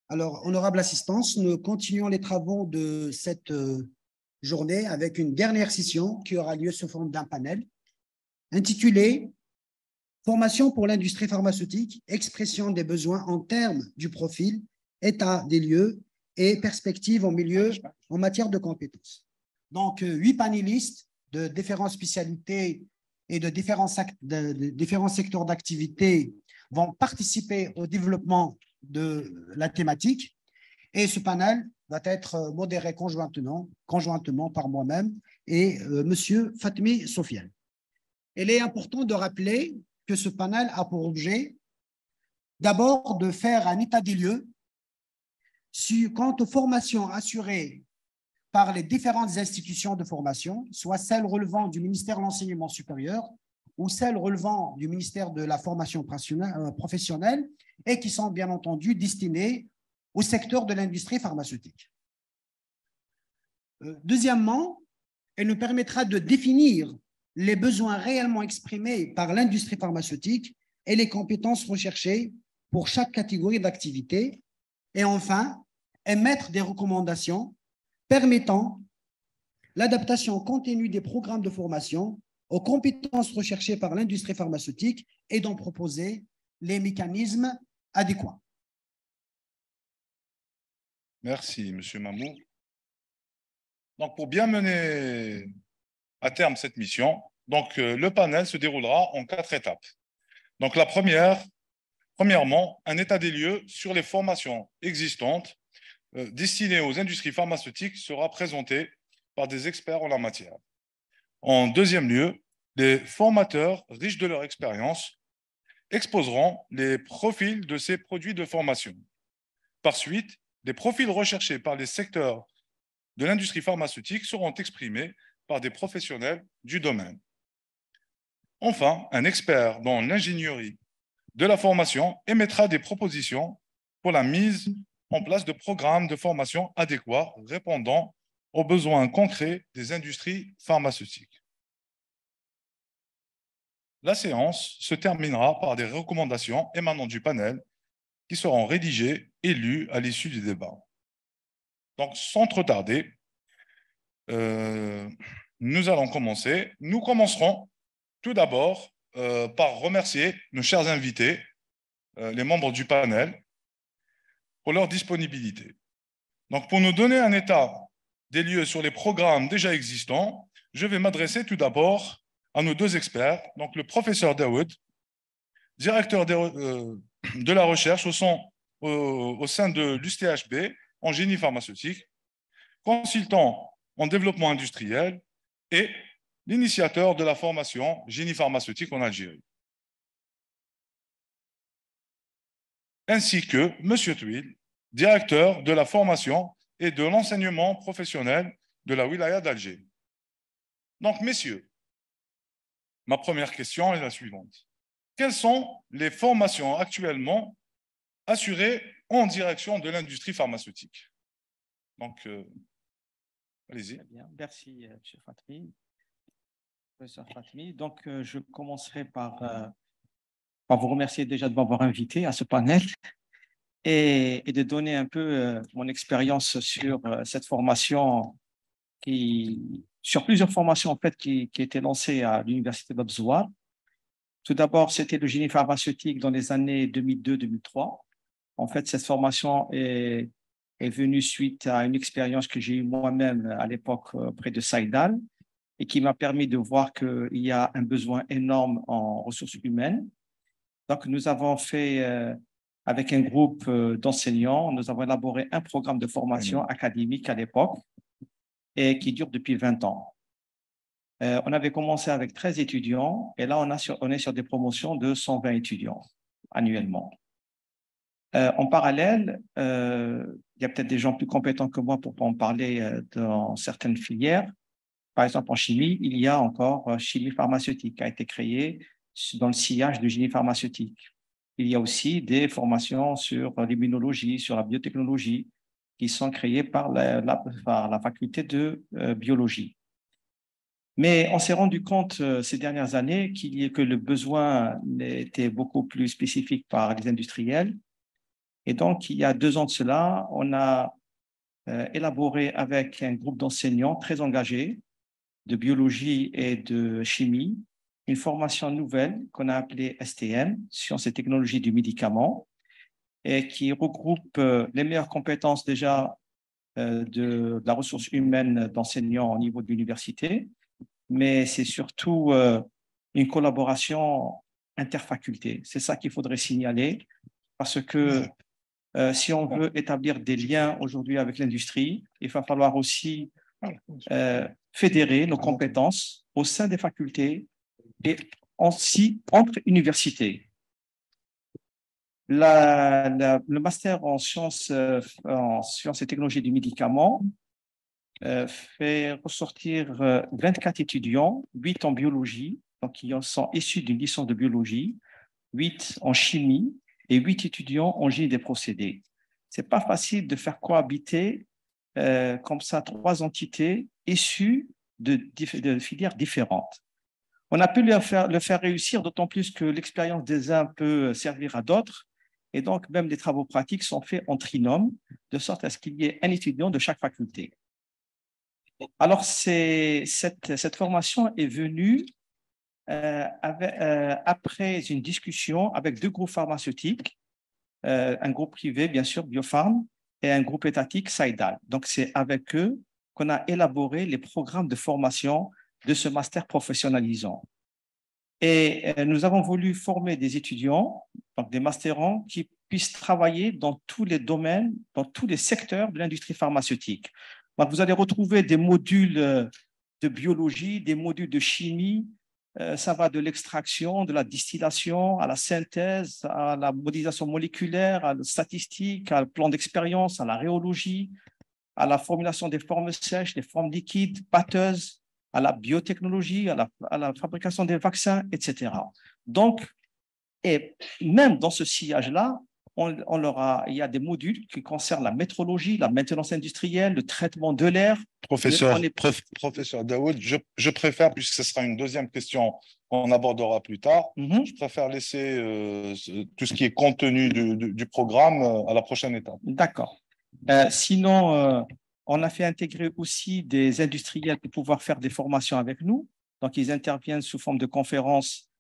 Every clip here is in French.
Alors, honorable assistance, nous continuons les travaux de cette journée avec une dernière session qui aura lieu sous forme d'un panel intitulé « Formation pour l'industrie pharmaceutique, expression des besoins en termes du profil, état des lieux et perspectives en matière de compétences ». Donc, 8 panélistes de différentes spécialités et de différents secteurs d'activité vont participer au développement de la thématique et ce panel va être modéré conjointement par moi-même et Monsieur Fatmi Sofiane. Il est important de rappeler que ce panel a pour objet d'abord de faire un état des lieux quant aux formations assurées par les différentes institutions de formation, soit celles relevant du ministère de l'Enseignement supérieur ou celles relevant du ministère de la formation professionnelle et qui sont bien entendu destinées au secteur de l'industrie pharmaceutique. Deuxièmement, elle nous permettra de définir les besoins réellement exprimés par l'industrie pharmaceutique et les compétences recherchées pour chaque catégorie d'activité. Et enfin, émettre des recommandations permettant l'adaptation continue des programmes de formation aux compétences recherchées par l'industrie pharmaceutique et d'en proposer les mécanismes adéquats. Merci, M. Mamou. Donc, pour bien mener à terme cette mission, le panel se déroulera en 4 étapes. Donc, premièrement, un état des lieux sur les formations existantes destinées aux industries pharmaceutiques sera présenté par des experts en la matière. En deuxième lieu, les formateurs, riches de leur expérience, exposeront les profils de ces produits de formation. Par suite, les profils recherchés par les secteurs de l'industrie pharmaceutique seront exprimés par des professionnels du domaine. Enfin, un expert dans l'ingénierie de la formation émettra des propositions pour la mise en place de programmes de formation adéquats répondant aux besoins concrets des industries pharmaceutiques. La séance se terminera par des recommandations émanant du panel qui seront rédigées et lues à l'issue du débat. Donc, sans trop tarder, nous allons commencer. Nous commencerons tout d'abord par remercier nos chers invités, les membres du panel, pour leur disponibilité. Donc, pour nous donner un état des lieux sur les programmes déjà existants, je vais m'adresser tout d'abord à nos 2 experts, donc le professeur Daoud, directeur de la recherche au sein de l'USTHB en génie pharmaceutique, consultant en développement industriel et l'initiateur de la formation génie pharmaceutique en Algérie. Ainsi que M. Touil, directeur de la formation et de l'enseignement professionnel de la wilaya d'Alger. Donc, messieurs, ma première question est la suivante. Quelles sont les formations actuellement assurées en direction de l'industrie pharmaceutique? Donc, allez-y. Merci, M. Fatmi. Professeur Fatmi. Donc, je commencerai par vous remercier déjà de m'avoir invité à ce panel et de donner un peu mon expérience sur cette formation, sur plusieurs formations en fait, qui étaient lancées à l'Université d'Abzoar. Tout d'abord, c'était le génie pharmaceutique dans les années 2002-2003. En fait, cette formation est venue suite à une expérience que j'ai eue moi-même à l'époque près de Saïdal et qui m'a permis de voir qu'il y a un besoin énorme en ressources humaines. Donc, nous avons fait, avec un groupe d'enseignants, nous avons élaboré un programme de formation académique à l'époque et qui dure depuis 20 ans. On avait commencé avec 13 étudiants et là, on est sur des promotions de 120 étudiants annuellement. En parallèle, il y a peut-être des gens plus compétents que moi pour en parler dans certaines filières. Par exemple, en chimie, il y a encore chimie pharmaceutique qui a été créée dans le sillage du génie pharmaceutique. Il y a aussi des formations sur l'immunologie, sur la biotechnologie, qui sont créées par la faculté de biologie. Mais on s'est rendu compte ces dernières années que le besoin était beaucoup plus spécifique par les industriels Et donc, il y a 2 ans de cela, on a élaboré avec un groupe d'enseignants très engagés de biologie et de chimie une formation nouvelle qu'on a appelée STM, Sciences et technologies du médicament, et qui regroupe les meilleures compétences déjà de la ressource humaine d'enseignants au niveau de l'université, mais c'est surtout une collaboration interfaculté. C'est ça qu'il faudrait signaler, parce que si on veut établir des liens aujourd'hui avec l'industrie, il va falloir aussi fédérer nos compétences au sein des facultés et aussi entre universités. Le master en sciences et technologies du médicament fait ressortir 24 étudiants, 8 en biologie, donc qui sont issus d'une licence de biologie, 8 en chimie et 8 étudiants en génie des procédés. Ce n'est pas facile de faire cohabiter comme ça 3 entités issues de filières différentes. On a pu le faire réussir, d'autant plus que l'expérience des uns peut servir à d'autres. Et donc, même les travaux pratiques sont faits en trinôme, de sorte à ce qu'il y ait un étudiant de chaque faculté. Alors, cette formation est venue après une discussion avec 2 groupes pharmaceutiques, un groupe privé, bien sûr, Biopharm, et un groupe étatique, Saïdal. Donc, c'est avec eux qu'on a élaboré les programmes de formation de ce master professionnalisant. Et nous avons voulu former des étudiants, donc des masterants, qui puissent travailler dans tous les domaines, dans tous les secteurs de l'industrie pharmaceutique. Donc, vous allez retrouver des modules de biologie, des modules de chimie. Ça va de l'extraction, de la distillation, à la synthèse, à la modélisation moléculaire, à la statistique, à le plan d'expérience, à la rhéologie, à la formulation des formes sèches, des formes liquides, pâteuses, à la biotechnologie, à la fabrication des vaccins, etc. Donc, et même dans ce sillage-là, il y a des modules qui concernent la métrologie, la maintenance industrielle, le traitement de l'air. Professeur Daoud, je préfère, puisque ce sera une deuxième question qu'on abordera plus tard, je préfère laisser tout ce qui est contenu du programme à la prochaine étape. D'accord. Sinon, on a fait intégrer aussi des industriels pour pouvoir faire des formations avec nous. Donc, ils interviennent sous forme de conférences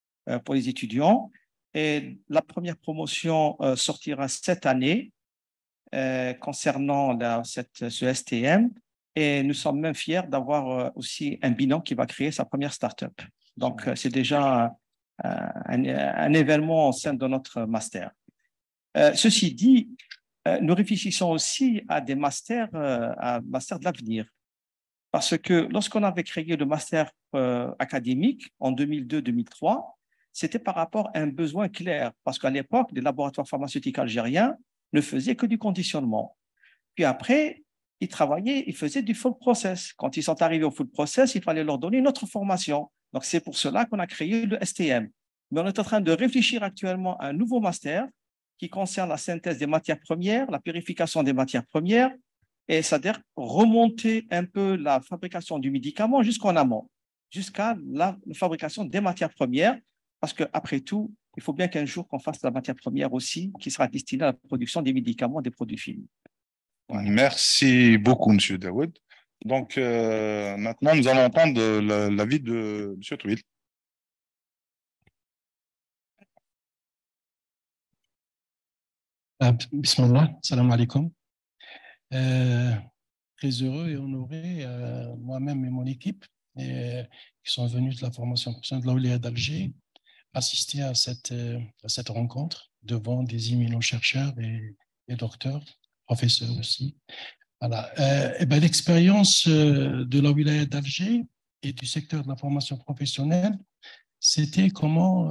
pour les étudiants. Et la première promotion sortira cette année concernant ce STM. Et nous sommes même fiers d'avoir aussi un binôme qui va créer sa première start-up. Donc, c'est déjà un événement au sein de notre master. Ceci dit, nous réfléchissons aussi à des masters, de l'avenir. Parce que lorsqu'on avait créé le master académique en 2002-2003, c'était par rapport à un besoin clair. Parce qu'à l'époque, les laboratoires pharmaceutiques algériens ne faisaient que du conditionnement. Puis après, ils faisaient du full process. Quand ils sont arrivés au full process, il fallait leur donner une autre formation. Donc, c'est pour cela qu'on a créé le STM. Mais on est en train de réfléchir actuellement à un nouveau master qui concerne la synthèse des matières premières, la purification des matières premières, et c'est-à-dire remonter un peu la fabrication du médicament jusqu'en amont, jusqu'à la fabrication des matières premières, parce qu'après tout, il faut bien qu'un jour qu'on fasse la matière première aussi, qui sera destinée à la production des médicaments, des produits finis. Voilà. Merci beaucoup, M. Daoud. Donc, maintenant, nous allons entendre l'avis de M. Touil. Bismillah, salam alaikum. Très heureux et honoré, moi-même et mon équipe, qui sont venus de la formation professionnelle de la Wilaya d'Alger, assister à cette rencontre devant des éminents chercheurs et docteurs, professeurs aussi. Voilà. L'expérience de la Wilaya d'Alger et du secteur de la formation professionnelle, c'était comment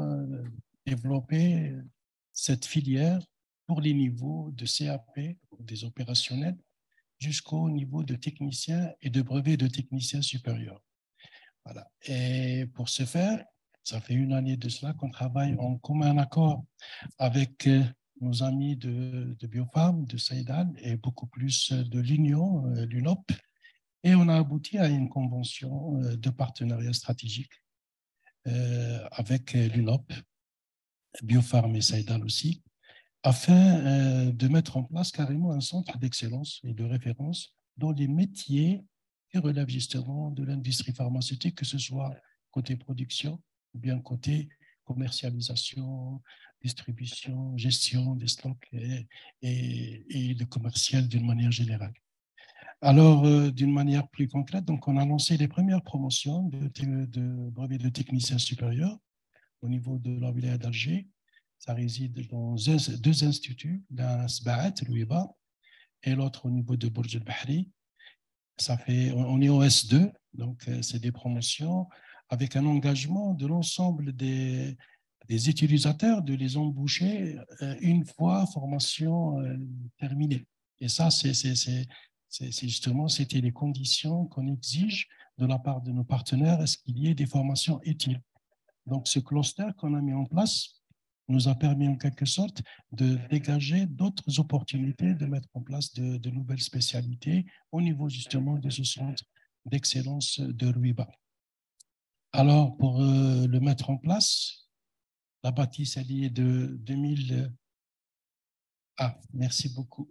développer cette filière pour les niveaux de CAP, des opérationnels, jusqu'au niveau de technicien et de brevet de technicien supérieur. Voilà. Et pour ce faire, ça fait une année de cela qu'on travaille en commun accord avec nos amis de Biopharm, de Saïdal et beaucoup plus de l'Union, l'UNOP. Et on a abouti à une convention de partenariat stratégique avec l'UNOP, Biopharm et Saïdal aussi, afin de mettre en place carrément un centre d'excellence et de référence dans les métiers qui relèvent justement de l'industrie pharmaceutique, que ce soit côté production ou bien côté commercialisation, distribution, gestion des stocks et le commercial d'une manière générale. Alors, d'une manière plus concrète, donc on a lancé les premières promotions de brevets de technicien supérieur au niveau de la wilaya d'Alger. Ça réside dans deux instituts, l'un à Sbaat, Louiba, et l'autre au niveau de Bourj el-Bahri. On est au S2, donc c'est des promotions avec un engagement de l'ensemble des utilisateurs de les embaucher une fois formation terminée. Et ça, justement, c'était les conditions qu'on exige de la part de nos partenaires, est-ce qu'il y ait des formations utiles. Donc, ce cluster qu'on a mis en place nous a permis en quelque sorte de dégager d'autres opportunités, de mettre en place de nouvelles spécialités au niveau justement de ce centre d'excellence de Louiba. Alors, pour le mettre en place, la bâtisse, elle y est de 2000. Ah, merci beaucoup.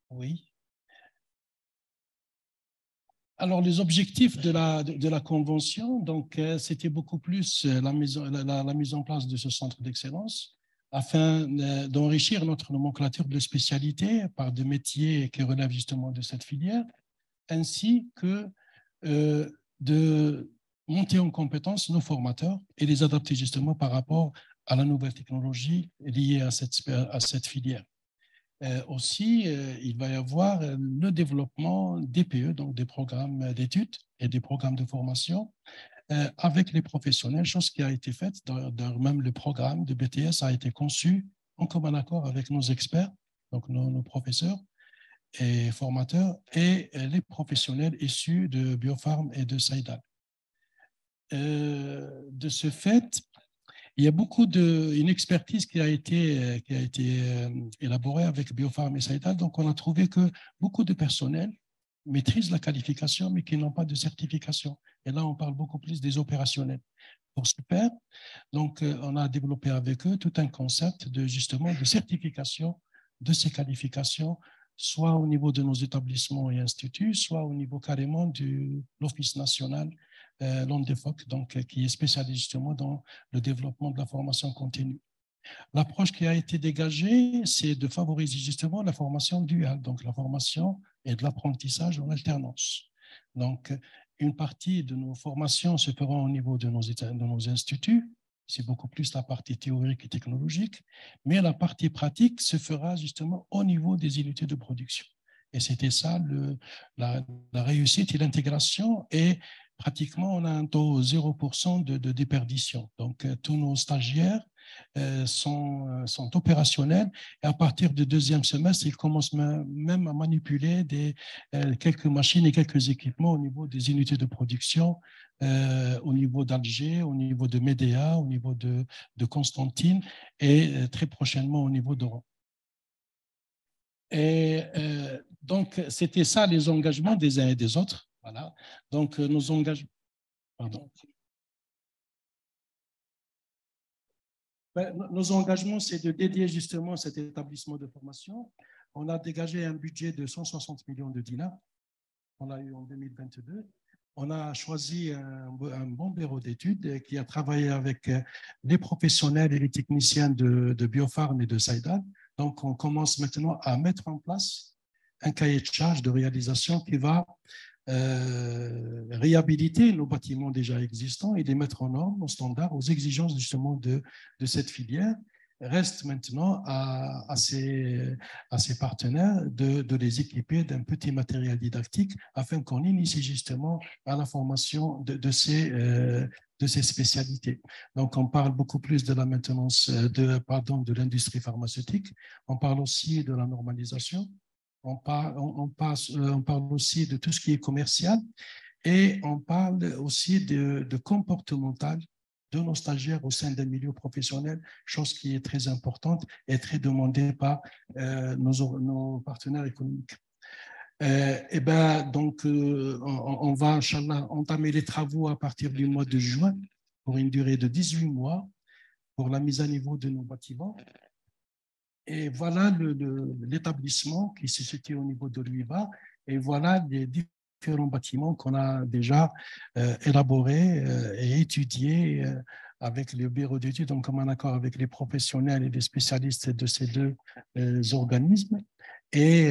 Oui. Alors, les objectifs de la convention, donc, c'était beaucoup plus la mise en place de ce centre d'excellence afin d'enrichir notre nomenclature de spécialités par des métiers qui relèvent justement de cette filière, ainsi que de monter en compétence nos formateurs et les adapter justement par rapport à la nouvelle technologie liée à cette filière. Aussi, il va y avoir le développement DPE, donc des programmes d'études et des programmes de formation avec les professionnels, chose qui a été faite. Même le programme de BTS a été conçu en commun accord avec nos experts, donc nos professeurs et formateurs, et les professionnels issus de Biopharm et de Saïdal. De ce fait, il y a une expertise qui a été élaborée avec Biopharm et Saïdal. Donc, on a trouvé que beaucoup de personnel maîtrisent la qualification, mais qui n'ont pas de certification. Et là, on parle beaucoup plus des opérationnels. Pour ce faire, donc, on a développé avec eux tout un concept de certification de ces qualifications, soit au niveau de nos établissements et instituts, soit au niveau carrément de l'Office national, l'ONDEFOC, donc, qui est spécialisé justement dans le développement de la formation continue. L'approche qui a été dégagée, c'est de favoriser justement la formation duale, donc la formation et de l'apprentissage en alternance. Donc, une partie de nos formations se fera au niveau de nos instituts, c'est beaucoup plus la partie théorique et technologique, mais la partie pratique se fera justement au niveau des unités de production. Et c'était ça la réussite et l'intégration. Et pratiquement, on a un taux 0% de déperdition. Donc, tous nos stagiaires sont opérationnels. Et à partir du deuxième semestre, ils commencent même à manipuler quelques machines et quelques équipements au niveau des unités de production, au niveau d'Alger, au niveau de Médéa, au niveau de Constantine et très prochainement au niveau d'Oran. Et donc, c'était ça les engagements des uns et des autres. Voilà. Donc, nos engagements. Pardon. Nos engagements, c'est de dédier justement cet établissement de formation. On a dégagé un budget de 160 millions de dinars. On l'a eu en 2022. On a choisi un bon bureau d'études qui a travaillé avec les professionnels et les techniciens de Biopharm et de Saïdal. Donc, on commence maintenant à mettre en place un cahier de charge de réalisation qui va réhabiliter nos bâtiments déjà existants et les mettre en norme, en standard, aux exigences justement de cette filière. Reste maintenant à ses partenaires de les équiper d'un petit matériel didactique afin qu'on initie justement à la formation de ces spécialités. Donc, on parle beaucoup plus de la maintenance, de l'industrie pharmaceutique. On parle aussi de la normalisation. On parle aussi de tout ce qui est commercial et on parle aussi de comportemental de nos stagiaires au sein d'un milieu professionnel, chose qui est très importante et très demandée par nos partenaires économiques. Et ben, donc, on va, Inch'Allah, entamer les travaux à partir du mois de juin pour une durée de 18 mois pour la mise à niveau de nos bâtiments. Et voilà l'établissement qui se situe au niveau de l'UIBA. Et voilà les différents bâtiments qu'on a déjà élaborés et étudiés avec le bureau d'études en commun accord avec les professionnels et les spécialistes de ces deux organismes. Et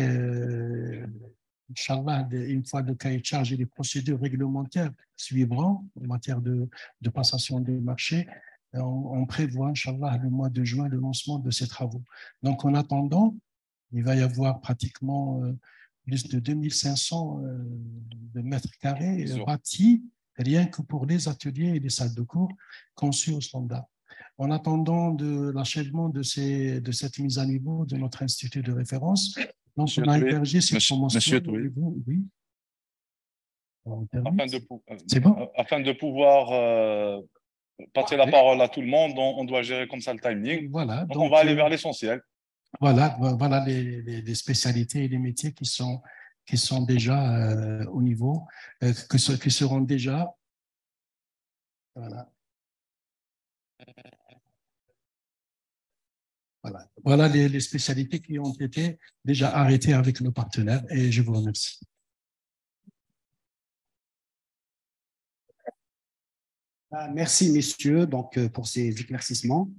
Inch'Allah, une fois le cahier de charge et les procédures réglementaires suivront en matière de passation des marchés, on prévoit, Inch'Allah, le mois de juin, le lancement de ces travaux. Donc, en attendant, il va y avoir pratiquement plus de 2500 de mètres carrés bâtis, rien que pour les ateliers et les salles de cours conçus au standard. En attendant de l'achèvement de cette mise à niveau de notre institut de référence, donc on a hébergé cette formation. Monsieur Toué. Oui. Afin de pouvoir passer la parole à tout le monde, on doit gérer comme ça le timing. Voilà, donc on va aller vers l'essentiel. Voilà les spécialités et les métiers qui sont déjà au niveau, qui seront déjà. Voilà les spécialités qui ont été déjà arrêtées avec nos partenaires et je vous remercie. Merci, messieurs, pour ces éclaircissements.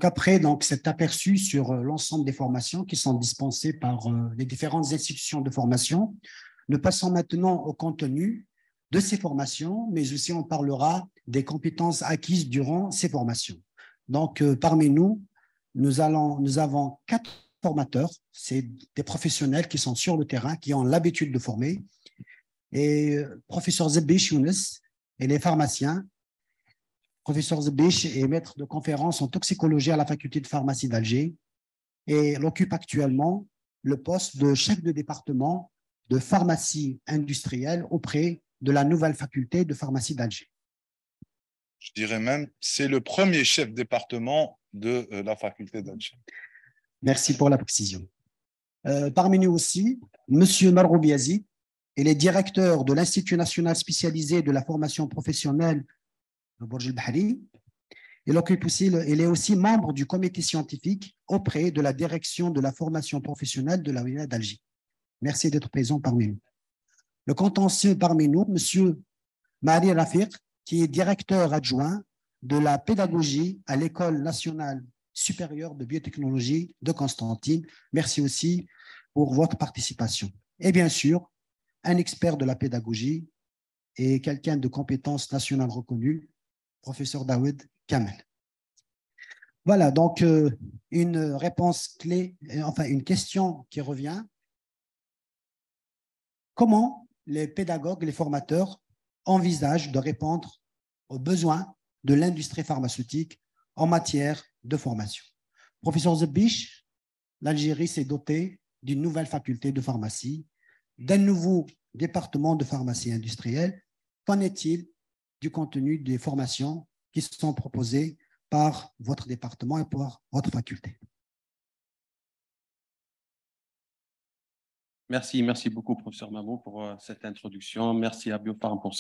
Après cet aperçu sur l'ensemble des formations qui sont dispensées par les différentes institutions de formation, nous passons maintenant au contenu de ces formations, mais aussi on parlera des compétences acquises durant ces formations. Parmi nous, nous avons 4 formateurs, c'est des professionnels qui sont sur le terrain, qui ont l'habitude de former, et professeur Zebish Younes et les pharmaciens. Professeur Zebish est maître de conférence en toxicologie à la faculté de pharmacie d'Alger et il occupe actuellement le poste de chef de département de pharmacie industrielle auprès de la nouvelle faculté de pharmacie d'Alger. Je dirais même, c'est le premier chef de département de la faculté d'Alger. Merci pour la précision. Parmi nous aussi, M. Marou Biazi, il est directeur de l'Institut national spécialisé de la formation professionnelle de Bourj el-Bahri. Il est aussi membre du comité scientifique auprès de la direction de la formation professionnelle de la wilaya d'Alger. Merci d'être présent parmi nous. Le contentieux parmi nous, M. Mahdi Rafiq, qui est directeur adjoint de la pédagogie à l'École nationale supérieure de biotechnologie de Constantine. Merci aussi pour votre participation. Et bien sûr, un expert de la pédagogie et quelqu'un de compétence nationale reconnue, professeur Daoud Kamel. Voilà, une réponse clé, enfin une question qui revient. Comment les pédagogues, les formateurs envisagent de répondre aux besoins de l'industrie pharmaceutique en matière de formation? Professeur Zebish, l'Algérie s'est dotée d'une nouvelle faculté de pharmacie, d'un nouveau département de pharmacie industrielle. Qu'en est-il du contenu des formations qui sont proposées par votre département et par votre faculté? Merci beaucoup, professeur Mamou, pour cette introduction. Merci à Biopharm pour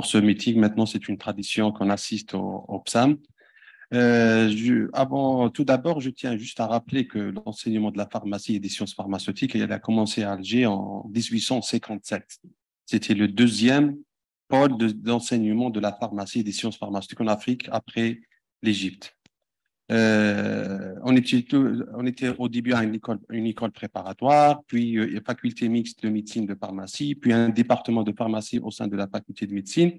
ce meeting. Maintenant, c'est une tradition qu'on assiste au PSAM. Tout d'abord, je tiens juste à rappeler que l'enseignement de la pharmacie et des sciences pharmaceutiques, il a commencé à Alger en 1857. C'était le deuxième pôle d'enseignement de la pharmacie et des sciences pharmaceutiques en Afrique après l'Égypte. On était au début à une école préparatoire, puis une faculté mixte de médecine de pharmacie, puis un département de pharmacie au sein de la faculté de médecine.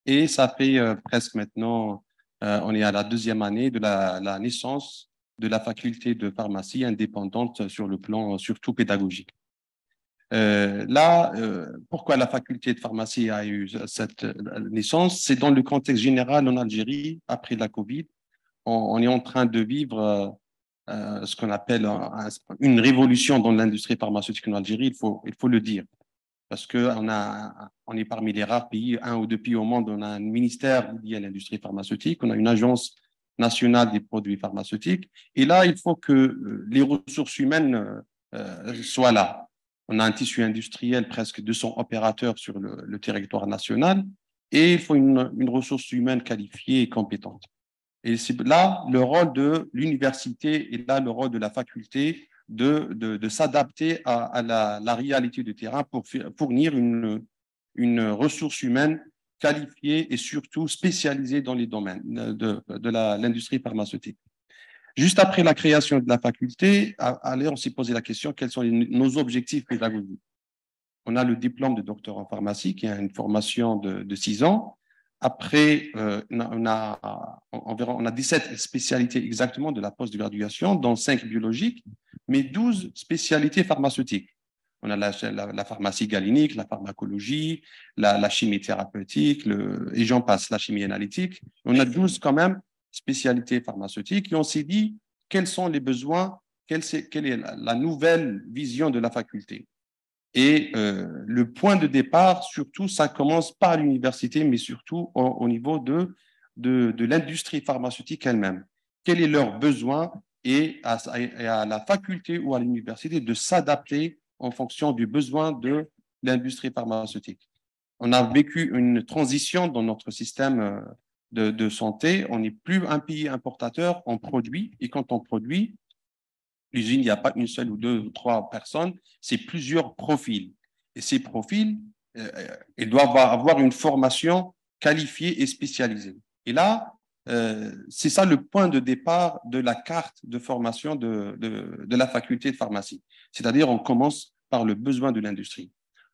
Et ça fait presque maintenant, on est à la 2e année de la naissance de la faculté de pharmacie indépendante sur le plan surtout pédagogique. Pourquoi la faculté de pharmacie a eu cette naissance? C'est dans le contexte général en Algérie, après la Covid. On est en train de vivre ce qu'on appelle une révolution dans l'industrie pharmaceutique en Algérie, il faut le dire. Parce qu'on est parmi les rares pays, 1 ou 2 pays au monde, on a un ministère dédié à l'industrie pharmaceutique, on a une agence nationale des produits pharmaceutiques. Et là, il faut que les ressources humaines soient là. On a un tissu industriel, presque 200 opérateurs sur le territoire national, et il faut une ressource humaine qualifiée et compétente. Et c'est là le rôle de l'université et là le rôle de la faculté de s'adapter à la réalité du terrain pour fournir une ressource humaine qualifiée et surtout spécialisée dans les domaines de l'industrie pharmaceutique. Juste après la création de la faculté, on s'est posé la question, quels sont nos objectifs pédagogiques? On a le diplôme de docteur en pharmacie, qui est une formation de 6 ans. Après, on a 17 spécialités exactement de la post-graduation, dont 5 biologiques, mais 12 spécialités pharmaceutiques. On a la pharmacie galénique, la pharmacologie, la chimie thérapeutique, et j'en passe, la chimie analytique. On a 12 quand même spécialités pharmaceutiques et on s'est dit quels sont les besoins, quelle est la nouvelle vision de la faculté. Et le point de départ, surtout, ça commence pas à l'université, mais surtout au niveau de l'industrie pharmaceutique elle-même. Quel est leur besoin et à la faculté ou à l'université de s'adapter en fonction du besoin de l'industrie pharmaceutique. On a vécu une transition dans notre système de santé. On n'est plus un pays importateur, on produit. Et quand on produit, l'usine, il n'y a pas une seule ou deux ou trois personnes, c'est plusieurs profils. Et ces profils, ils doivent avoir une formation qualifiée et spécialisée. Et là, c'est ça le point de départ de la carte de formation de la faculté de pharmacie. C'est-à-dire, on commence par le besoin de l'industrie.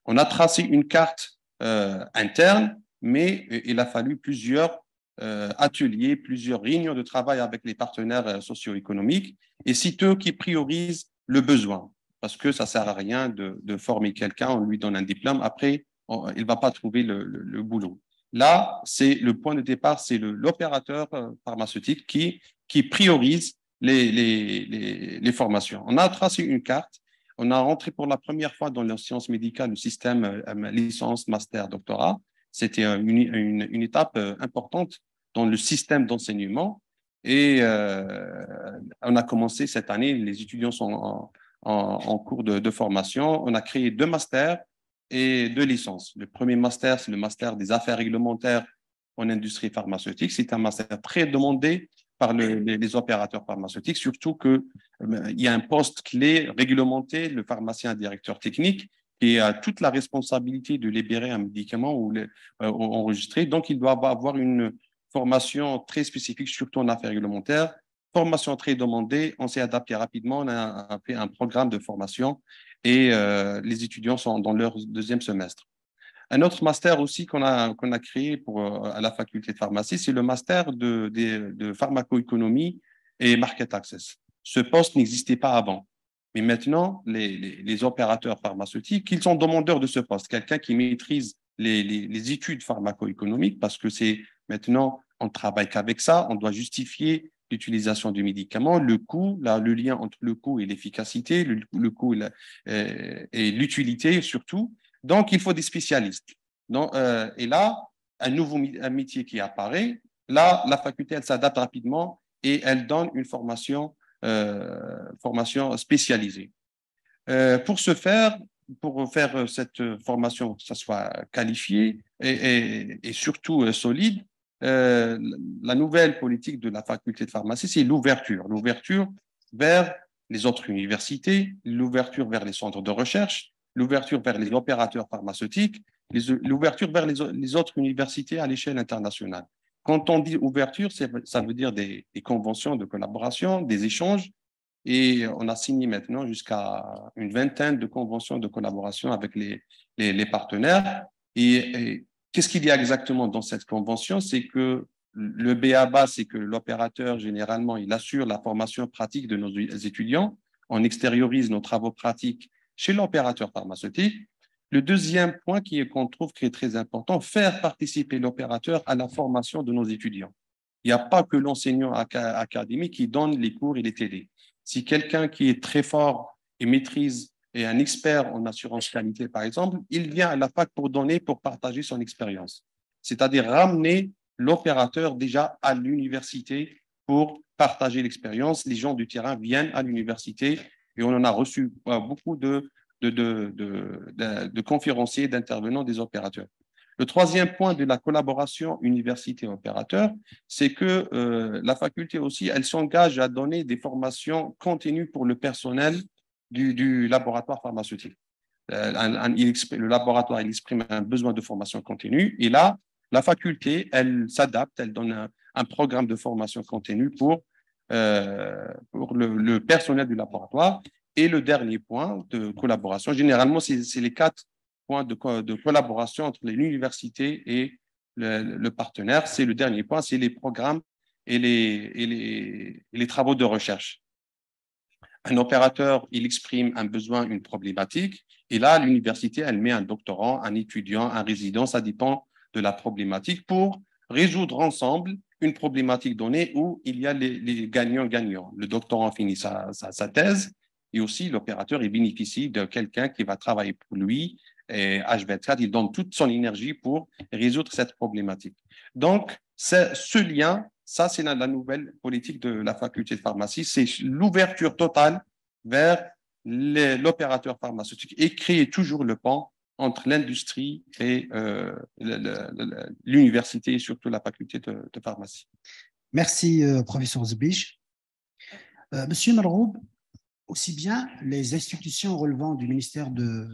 On a tracé une carte interne, mais il a fallu plusieurs ateliers, plusieurs réunions de travail avec les partenaires socio-économiques, et c'est eux qui priorisent le besoin, parce que ça ne sert à rien de former quelqu'un, on lui donne un diplôme, après, il ne va pas trouver le boulot. Là, c'est le point de départ, c'est l'opérateur pharmaceutique qui priorise les formations. On a tracé une carte, on a rentré pour la première fois dans les sciences médicales le système licence, master, doctorat. C'était une étape importante dans le système d'enseignement. Et on a commencé cette année, les étudiants sont en cours de formation. On a créé 2 masters et 2 licences. Le premier master, c'est le master des affaires réglementaires en industrie pharmaceutique. C'est un master très demandé par les opérateurs pharmaceutiques, surtout qu'il y a un poste clé réglementé, le pharmacien directeur technique, qui a toute la responsabilité de libérer un médicament ou enregistrer. Donc, il doit avoir une formation très spécifique, surtout en affaires réglementaires. Formation très demandée, on s'est adapté rapidement, on a fait un programme de formation et les étudiants sont dans leur 2e semestre. Un autre master aussi qu'on a créé à la faculté de pharmacie, c'est le master de pharmacoéconomie et market access. Ce poste n'existait pas avant. Mais maintenant, les opérateurs pharmaceutiques, ils sont demandeurs de ce poste. Quelqu'un qui maîtrise les études pharmacoéconomiques, parce que c'est maintenant, on ne travaille qu'avec ça, on doit justifier l'utilisation du médicament, le coût, le lien entre le coût et l'efficacité, le coût et l'utilité surtout. Donc, il faut des spécialistes. Donc, et là, un métier qui apparaît, là, la faculté, elle s'adapte rapidement et elle donne une formation spécialisée. Pour faire cette formation, que ça soit qualifiée et surtout solide, la nouvelle politique de la faculté de pharmacie, c'est l'ouverture vers les autres universités, l'ouverture vers les centres de recherche, l'ouverture vers les opérateurs pharmaceutiques, l'ouverture vers les autres universités à l'échelle internationale. Quand on dit ouverture, ça veut dire des conventions de collaboration, des échanges, et on a signé maintenant jusqu'à une vingtaine de conventions de collaboration avec les partenaires. Et qu'est-ce qu'il y a exactement dans cette convention? C'est que le b.a.-ba, c'est que l'opérateur, généralement, il assure la formation pratique de nos étudiants. On extériorise nos travaux pratiques chez l'opérateur pharmaceutique. Le deuxième point qu'on trouve qui est très important, faire participer l'opérateur à la formation de nos étudiants. Il n'y a pas que l'enseignant académique qui donne les cours et les TD. Si quelqu'un qui est très fort et maîtrise et un expert en assurance qualité, par exemple, il vient à la fac pour partager son expérience. C'est-à-dire ramener l'opérateur déjà à l'université pour partager l'expérience. Les gens du terrain viennent à l'université et on en a reçu beaucoup de conférenciers, d'intervenants des opérateurs. Le troisième point de la collaboration université-opérateur, c'est que la faculté aussi, elle s'engage à donner des formations continues pour le personnel du laboratoire pharmaceutique. Le laboratoire, il exprime un besoin de formation continue. Et là, la faculté, elle s'adapte, elle donne un programme de formation continue pour le personnel du laboratoire. Et le dernier point de collaboration, généralement, c'est les 4 points de collaboration entre l'université et le partenaire. C'est le dernier point, c'est les programmes et les travaux de recherche. Un opérateur, il exprime un besoin, une problématique, et là, l'université, elle met un doctorant, un étudiant, un résident, ça dépend de la problématique, pour résoudre ensemble une problématique donnée où il y a les gagnants-gagnants. Le doctorant finit sa thèse, et aussi l'opérateur, il bénéficie de quelqu'un qui va travailler pour lui, et H24, il donne toute son énergie pour résoudre cette problématique. Donc, ce lien, ça, c'est la nouvelle politique de la faculté de pharmacie, c'est l'ouverture totale vers l'opérateur pharmaceutique et créer toujours le pont entre l'industrie et l'université et surtout la faculté de pharmacie. Merci, professeur Zbich. Monsieur Malroub, aussi bien les institutions relevant du ministère de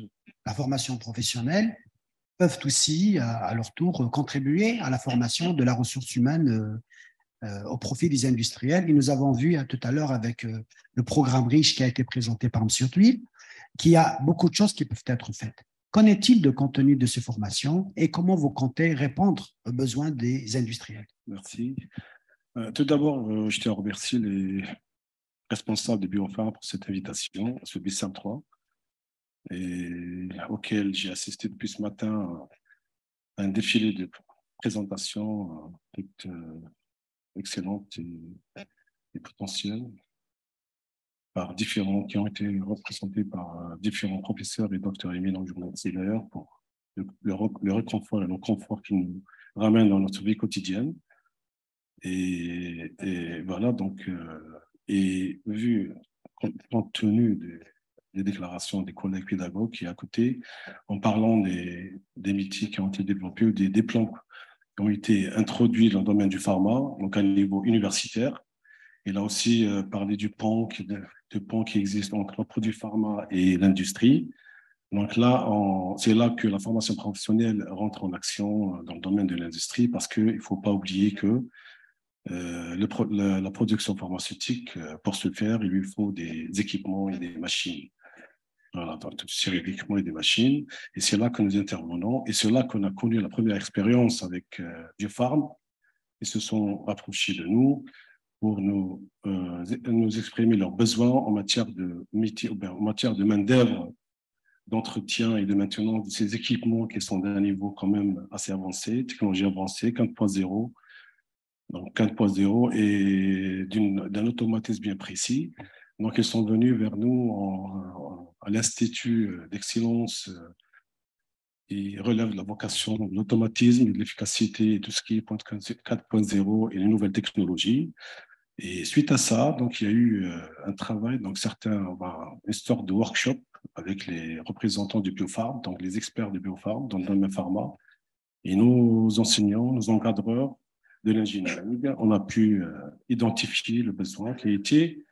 la formation professionnelle peuvent aussi, à leur tour, contribuer à la formation de la ressource humaine au profit des industriels. Et nous avons vu tout à l'heure avec le programme RICH qui a été présenté par M. Tuile, qu'il y a beaucoup de choses qui peuvent être faites. Qu'en est-il de contenu de ces formations et comment vous comptez répondre aux besoins des industriels? Merci. Tout d'abord, je tiens à remercier les responsables de Biofarm pour cette invitation à ce BISAM 3 et auquel j'ai assisté depuis ce matin à un défilé de présentations excellentes et potentielles qui ont été représentés par différents professeurs et docteurs éminents journalistes d'ailleurs pour le réconfort et le confort qui nous ramène dans notre vie quotidienne. Et voilà, donc, et vu, compte tenu des déclarations des collègues pédagogues qui, à côté, en parlant des métiers qui ont été développés ou des plans qui ont été introduits dans le domaine du pharma, donc à niveau universitaire. Il a aussi parlé du pont qui existe entre le produit pharma et l'industrie. Donc là, c'est là que la formation professionnelle rentre en action dans le domaine de l'industrie parce qu'il ne faut pas oublier que la production pharmaceutique, pour ce faire, il lui faut des équipements et des machines. Voilà, donc sur les équipements et des machines. Et c'est là que nous intervenons. Et c'est là qu'on a connu la première expérience avec Biofarm. Ils se sont rapprochés de nous pour nous exprimer leurs besoins en matière de métier, en matière de main-d'œuvre, d'entretien et de maintenance de ces équipements qui sont d'un niveau quand même assez avancé, technologie avancée, 4.0. Donc 4.0 et d'un automatisme bien précis. Donc, ils sont venus vers nous à l'Institut d'excellence qui relève de la vocation de l'automatisme, de l'efficacité et tout ce qui est 4.0 et les nouvelles technologies. Et suite à ça, donc, il y a eu un travail, donc une sorte de workshop avec les représentants du Biofarm, donc les experts du Biofarm dans le domaine pharma, et nos enseignants, nos encadreurs de l'ingénierie, on a pu identifier le besoin qui a été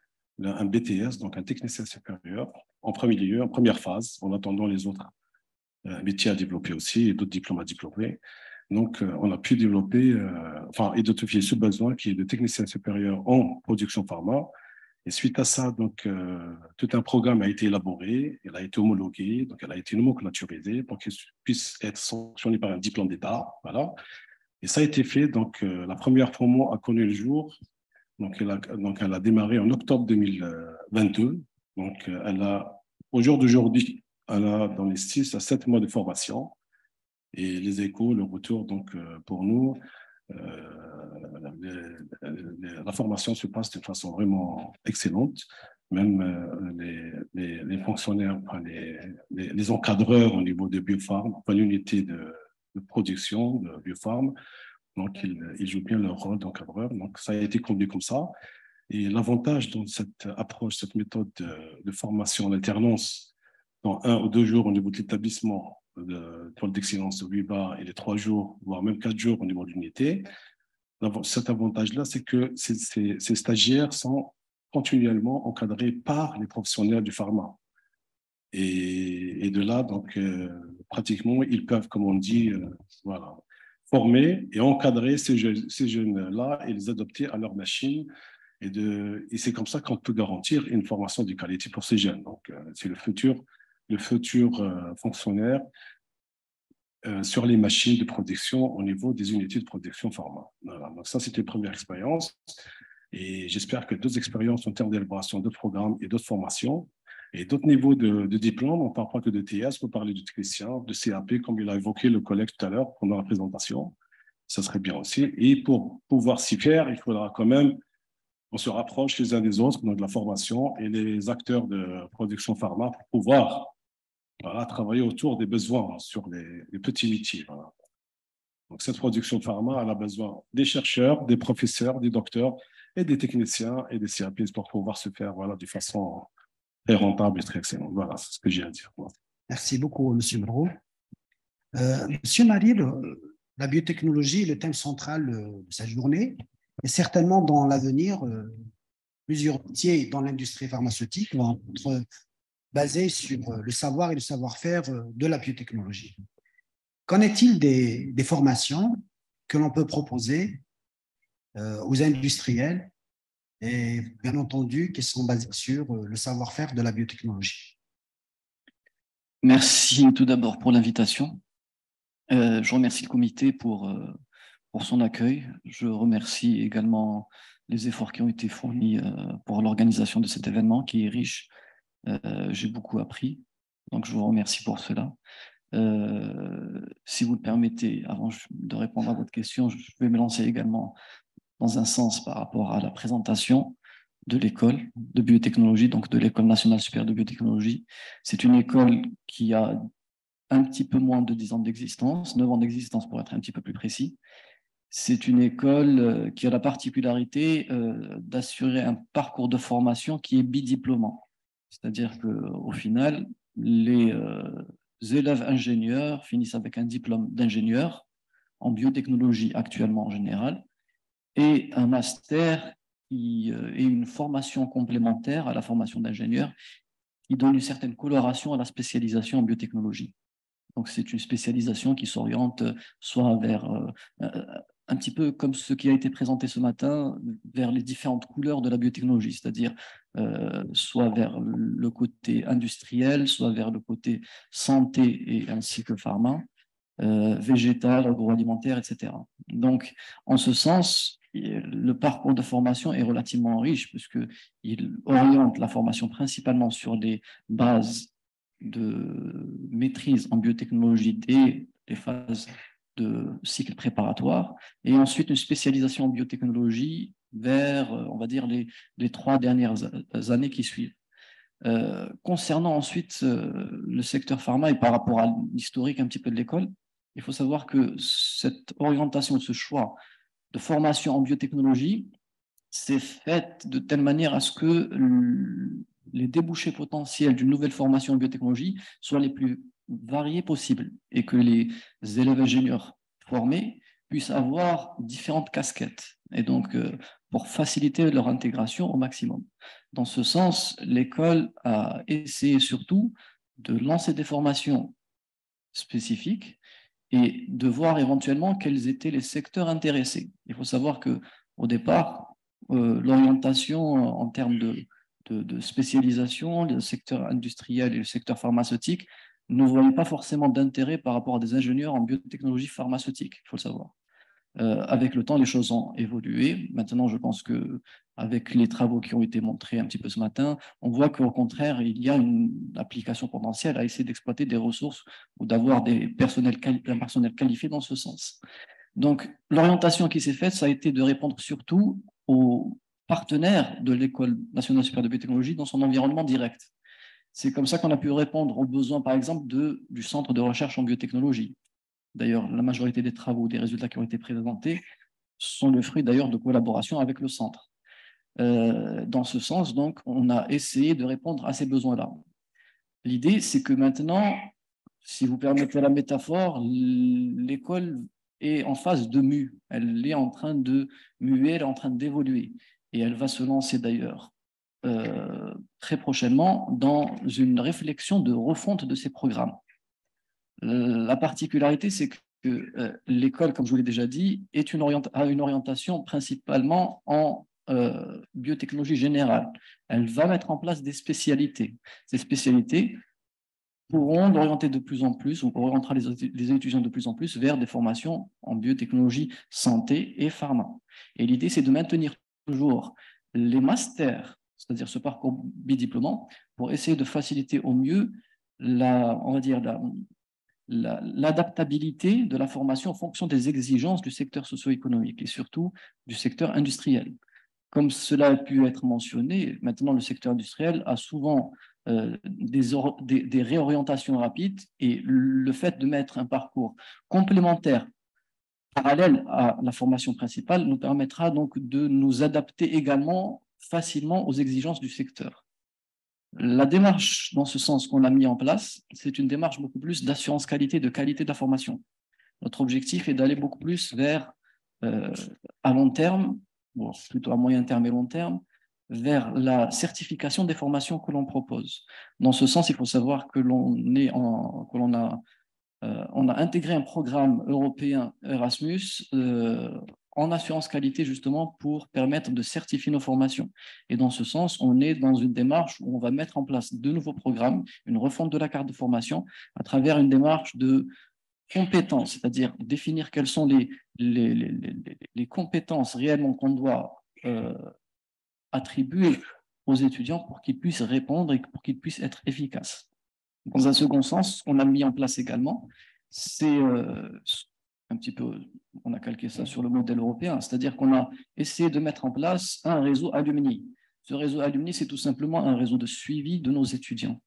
un BTS, donc un technicien supérieur, en premier lieu, en première phase, en attendant les autres métiers à développer aussi et d'autres diplômes à diplômer. Donc, on a pu développer, identifier ce besoin qui est de technicien supérieur en production pharma. Et suite à ça, donc, tout un programme a été élaboré, il a été homologué, donc elle a été nomenclaturisée pour qu'il puisse être sanctionné par un diplôme d'État. Voilà. Et ça a été fait, donc la première promo a connu le jour, donc elle a démarré en octobre 2022. Donc au jour d'aujourd'hui, elle a dans les 6 à 7 mois de formation. Et les échos, le retour, donc pour nous, la formation se passe de façon vraiment excellente. Même les fonctionnaires, les encadreurs au niveau de Biofarm, l'unité de production de Biofarm, donc ils jouent bien leur rôle d'encadreur. Donc ça a été conduit comme ça. Et l'avantage dans cette approche, cette méthode de formation en alternance, dans 1 ou 2 jours au niveau de l'établissement, de pôle d'excellence de Buba et les 3 jours, voire même 4 jours au niveau de l'unité. Cet avantage-là, c'est que ces stagiaires sont continuellement encadrés par les professionnels du pharma. Et de là, donc, pratiquement, ils peuvent, comme on dit, voilà, former et encadrer ces jeunes-là et les adopter à leur machine. Et c'est comme ça qu'on peut garantir une formation de qualité pour ces jeunes. Donc, c'est le futur fonctionnaire sur les machines de production au niveau des unités de production pharma. Voilà. Donc, ça, c'était une première expérience. Et j'espère que d'autres expériences en termes d'élaboration d'autres programmes et d'autres formations et d'autres niveaux de diplôme, on ne parle pas que de TS, on peut parler de technicien, de CAP, comme il a évoqué le collègue tout à l'heure pendant la présentation. Ça serait bien aussi. Et pour pouvoir s'y faire, il faudra quand même on se rapproche les uns des autres, donc de la formation et les acteurs de production pharma pour pouvoir travailler autour des besoins sur les petits métiers. Voilà. Donc, cette production pharma, elle a besoin des chercheurs, des professeurs, des docteurs et des techniciens et des CAP pour pouvoir se faire de façon très rentable et très excellente. Voilà, c'est ce que j'ai à dire. Voilà. Merci beaucoup, M. Medrou. Monsieur Marie, la biotechnologie est le thème central de cette journée. Et certainement, dans l'avenir, plusieurs métiers dans l'industrie pharmaceutique vont être basés sur le savoir et le savoir-faire de la biotechnologie. Qu'en est-il des formations que l'on peut proposer aux industriels et bien entendu qui sont basées sur le savoir-faire de la biotechnologie? Merci tout d'abord pour l'invitation. Je remercie le comité pour son accueil. Je remercie également les efforts qui ont été fournis pour l'organisation de cet événement qui est riche. J'ai beaucoup appris, donc je vous remercie pour cela. Si vous le permettez, avant de répondre à votre question, je vais me lancer également dans un sens par rapport à la présentation de l'école de biotechnologie, donc de l'École nationale supérieure de biotechnologie. C'est une école qui a un petit peu moins de 10 ans d'existence, 9 ans d'existence pour être un petit peu plus précis. C'est une école qui a la particularité d'assurer un parcours de formation qui est bidiplômant. C'est-à-dire qu'au final, les élèves ingénieurs finissent avec un diplôme d'ingénieur en biotechnologie actuellement en général et un master qui est une formation complémentaire à la formation d'ingénieur qui donne une certaine coloration à la spécialisation en biotechnologie. Donc, c'est une spécialisation qui s'oriente soit vers, un petit peu comme ce qui a été présenté ce matin, vers les différentes couleurs de la biotechnologie, c'est-à-dire soit vers le côté industriel, soit vers le côté santé et ainsi que pharma, végétal, agroalimentaire, etc. Donc, en ce sens, le parcours de formation est relativement riche puisqu'il oriente la formation principalement sur les bases de maîtrise en biotechnologie dès les phases de cycle préparatoire et ensuite une spécialisation en biotechnologie vers, on va dire, les 3 dernières années qui suivent. Concernant ensuite le secteur pharma et par rapport à l'historique un petit peu de l'école, il faut savoir que cette orientation, ce choix de formation en biotechnologie s'est faite de telle manière à ce que les débouchés potentiels d'une nouvelle formation en biotechnologie soient les plus variés possibles et que les élèves ingénieurs formés puissent avoir différentes casquettes et donc pour faciliter leur intégration au maximum. Dans ce sens, l'école a essayé surtout de lancer des formations spécifiques et de voir éventuellement quels étaient les secteurs intéressés. Il faut savoir qu'au départ, l'orientation en termes de spécialisation, le secteur industriel et le secteur pharmaceutique ne voyaient pas forcément d'intérêt par rapport à des ingénieurs en biotechnologie pharmaceutique, il faut le savoir. Avec le temps, les choses ont évolué. Maintenant, je pense qu'avec les travaux qui ont été montrés un petit peu ce matin, on voit qu'au contraire, il y a une application potentielle à essayer d'exploiter des ressources ou d'avoir un personnel qualifié dans ce sens. Donc, l'orientation qui s'est faite, ça a été de répondre surtout aux partenaires de l'École nationale supérieure de biotechnologie dans son environnement direct. C'est comme ça qu'on a pu répondre aux besoins, par exemple, du Centre de recherche en biotechnologie. D'ailleurs, la majorité des travaux, des résultats qui ont été présentés sont le fruit d'ailleurs de collaboration avec le centre. Dans ce sens, donc, on a essayé de répondre à ces besoins-là. L'idée, c'est que maintenant, si vous permettez la métaphore, l'école est en phase de mue. Elle est en train de muer, elle est en train d'évoluer. Et elle va se lancer d'ailleurs très prochainement dans une réflexion de refonte de ses programmes. La particularité, c'est que l'école, comme je vous l'ai déjà dit, a une orientation principalement en biotechnologie générale. Elle va mettre en place des spécialités. Ces spécialités pourront orienter de plus en plus, on orientera les étudiants de plus en plus vers des formations en biotechnologie, santé et pharma. Et l'idée, c'est de maintenir toujours les masters, c'est-à-dire ce parcours bidiplômant, pour essayer de faciliter au mieux l'adaptabilité de la formation en fonction des exigences du secteur socio-économique et surtout du secteur industriel. Comme cela a pu être mentionné, maintenant le secteur industriel a souvent des réorientations rapides et le fait de mettre un parcours complémentaire parallèle à la formation principale nous permettra donc de nous adapter également facilement aux exigences du secteur. La démarche dans ce sens qu'on a mis en place, c'est une démarche beaucoup plus d'assurance qualité, de qualité de la formation. Notre objectif est d'aller beaucoup plus vers, à long terme, bon, plutôt à moyen terme et long terme, vers la certification des formations que l'on propose. Dans ce sens, il faut savoir que on a intégré un programme européen Erasmus en assurance qualité justement pour permettre de certifier nos formations. Et dans ce sens, on est dans une démarche où on va mettre en place de nouveaux programmes, une refonte de la carte de formation à travers une démarche de compétences, c'est-à-dire définir quelles sont les compétences réellement qu'on doit attribuer aux étudiants pour qu'ils puissent répondre et pour qu'ils puissent être efficaces. Dans un second sens, on a mis en place également, c'est un petit peu, on a calqué ça sur le modèle européen, c'est-à-dire qu'on a essayé de mettre en place un réseau alumni. Ce réseau alumni, c'est tout simplement un réseau de suivi de nos étudiants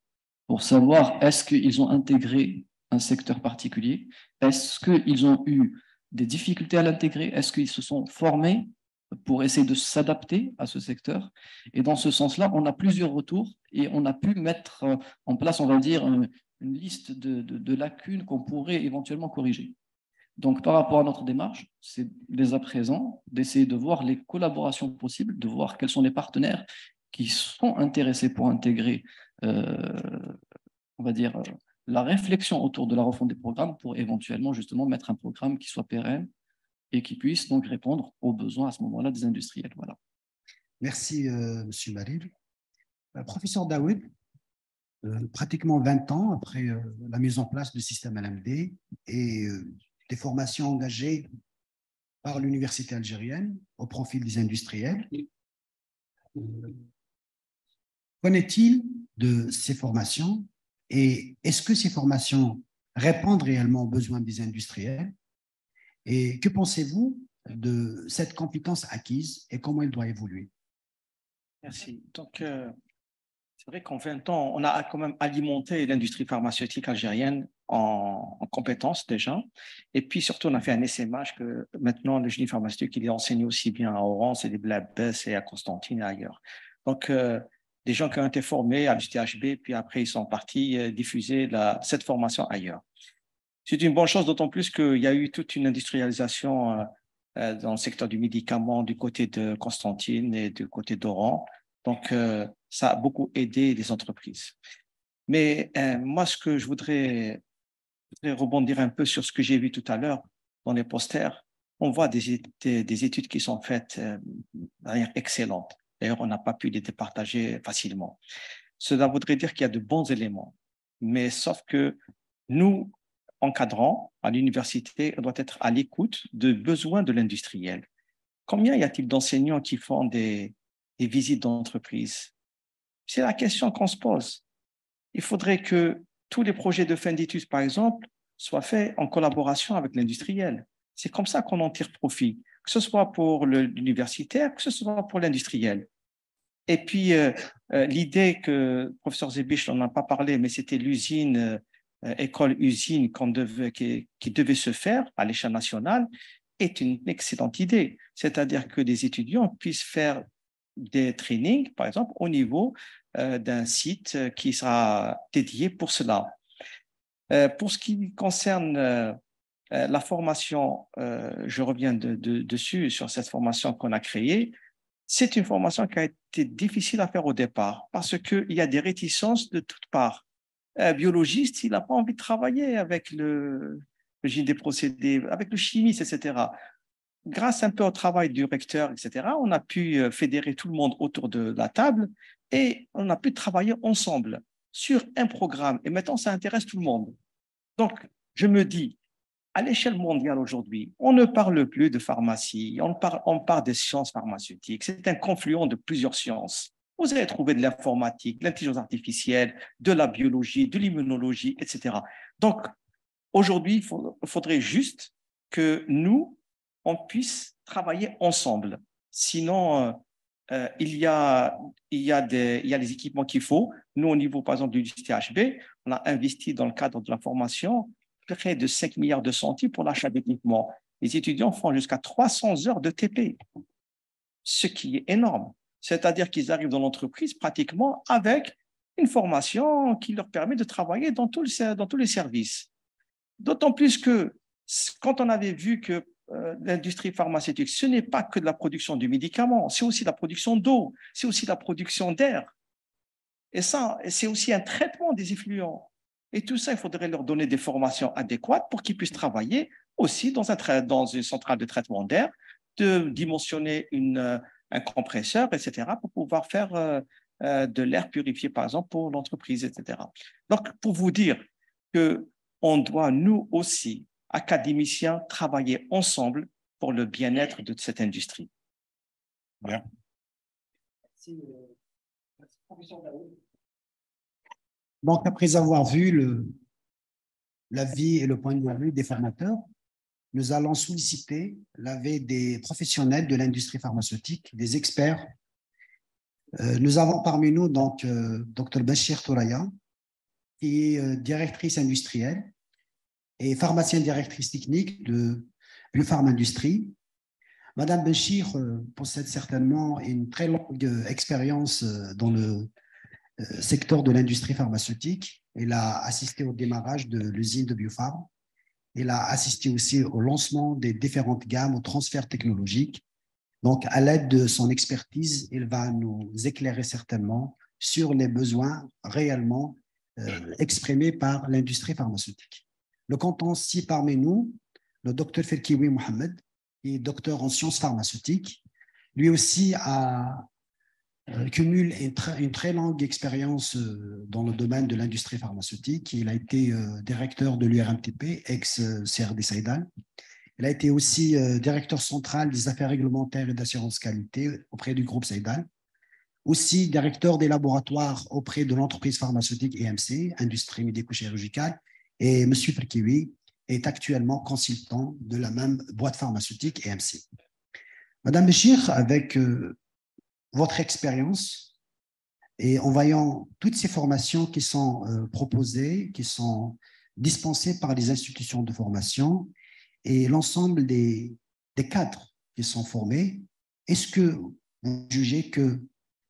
pour savoir est-ce qu'ils ont intégré un secteur particulier, est-ce qu'ils ont eu des difficultés à l'intégrer, est-ce qu'ils se sont formés pour essayer de s'adapter à ce secteur. Et dans ce sens-là, on a plusieurs retours et on a pu mettre en place, on va dire, une liste de lacunes qu'on pourrait éventuellement corriger. Donc, par rapport à notre démarche, c'est dès à présent d'essayer de voir les collaborations possibles, de voir quels sont les partenaires qui sont intéressés pour intégrer, on va dire, la réflexion autour de la refonte des programmes pour éventuellement justement mettre un programme qui soit pérenne et qui puisse donc répondre aux besoins à ce moment-là des industriels. Voilà. Merci, M. Malil. Professeur Daoud, pratiquement 20 ans après la mise en place du système LMD et des formations engagées par l'université algérienne au profil des industriels, qu'en est-il de ces formations et est-ce que ces formations répondent réellement aux besoins des industriels? Et que pensez-vous de cette compétence acquise et comment elle doit évoluer? Merci. Donc, c'est vrai qu'en 20 ans, on a quand même alimenté l'industrie pharmaceutique algérienne en compétences déjà. Et puis surtout, on a fait un essaimage que maintenant, le génie pharmaceutique, il est enseigné aussi bien à Oran, c'est des Blabès et à Constantine et ailleurs. Donc, des gens qui ont été formés à l'UTHB, puis après, ils sont partis diffuser cette formation ailleurs. C'est une bonne chose, d'autant plus qu'il y a eu toute une industrialisation dans le secteur du médicament du côté de Constantine et du côté d'Oran. Donc, ça a beaucoup aidé les entreprises. Mais moi, ce que je voudrais rebondir un peu sur ce que j'ai vu tout à l'heure dans les posters. On voit des études qui sont faites de manière excellente. D'ailleurs, on n'a pas pu les départager facilement. Cela voudrait dire qu'il y a de bons éléments. Mais sauf que nous, encadrants à l'université, on doit être à l'écoute des besoins de l'industriel. Combien y a-t-il d'enseignants qui font des visites d'entreprise? C'est la question qu'on se pose. Il faudrait que tous les projets de fin d'études, par exemple, soient faits en collaboration avec l'industriel. C'est comme ça qu'on en tire profit, que ce soit pour l'universitaire, que ce soit pour l'industriel. Et puis, l'idée que le professeur Zebich n'en a pas parlé, mais c'était l'usine, école-usine qui devait se faire à l'échelle nationale, est une excellente idée. C'est-à-dire que les étudiants puissent faire des trainings, par exemple, au niveau d'un site qui sera dédié pour cela. Pour ce qui concerne la formation, je reviens dessus, sur cette formation qu'on a créée. C'est une formation qui a été difficile à faire au départ parce qu'il y a des réticences de toutes parts. Un biologiste, il n'a pas envie de travailler avec le génie des procédés, avec le chimiste, etc. Grâce un peu au travail du recteur, etc., on a pu fédérer tout le monde autour de la table et on a pu travailler ensemble sur un programme. Et maintenant, ça intéresse tout le monde. Donc, je me dis, à l'échelle mondiale aujourd'hui, on ne parle plus de pharmacie, on parle des sciences pharmaceutiques. C'est un confluent de plusieurs sciences. Vous allez trouver de l'informatique, de l'intelligence artificielle, de la biologie, de l'immunologie, etc. Donc, aujourd'hui, il faudrait juste que nous, on puisse travailler ensemble. Sinon, il y a les équipements qu'il faut. Nous, au niveau, par exemple, du THB, on a investi dans le cadre de la formation près de 5 milliards de centimes pour l'achat d'équipements. Les étudiants font jusqu'à 300 heures de TP, ce qui est énorme. C'est-à-dire qu'ils arrivent dans l'entreprise pratiquement avec une formation qui leur permet de travailler dans tous les services. D'autant plus que quand on avait vu que l'industrie pharmaceutique, ce n'est pas que de la production du médicament, c'est aussi la production d'eau, c'est aussi la production d'air. Et ça, c'est aussi un traitement des effluents. Et tout ça, il faudrait leur donner des formations adéquates pour qu'ils puissent travailler aussi dans une centrale de traitement d'air, de dimensionner un compresseur, etc., pour pouvoir faire de l'air purifié, par exemple, pour l'entreprise, etc. Donc, pour vous dire qu'on doit, nous aussi, académiciens, travailler ensemble pour le bien-être de cette industrie. Bien. Merci, professeur Daoud. Donc, après avoir vu l'avis et le point de vue des formateurs, nous allons solliciter l'avis des professionnels de l'industrie pharmaceutique, des experts. Nous avons parmi nous donc Dr Bachir Touraya, qui est directrice industrielle et pharmacienne directrice technique de Biopharm Industrie. Madame Bachir possède certainement une très longue expérience dans le secteur de l'industrie pharmaceutique. Elle a assisté au démarrage de l'usine de Biopharm. Elle a assisté aussi au lancement des différentes gammes, au transfert technologique. Donc, à l'aide de son expertise, elle va nous éclairer certainement sur les besoins réellement exprimés par l'industrie pharmaceutique. Le comptons aussi parmi nous le docteur Ferkiwi Mohamed, qui est docteur en sciences pharmaceutiques. Lui aussi cumule une très longue expérience dans le domaine de l'industrie pharmaceutique. Il a été directeur de l'URMTP, ex-CRD Saïdan. Il a été aussi directeur central des affaires réglementaires et d'assurance qualité auprès du groupe Saïdan. Aussi directeur des laboratoires auprès de l'entreprise pharmaceutique EMC, Industrie médico-chirurgicale. Et M. Ferkiwi est actuellement consultant de la même boîte pharmaceutique EMC. Madame Béchir, avec votre expérience et en voyant toutes ces formations qui sont proposées, qui sont dispensées par les institutions de formation et l'ensemble des cadres qui sont formés, est-ce que vous jugez que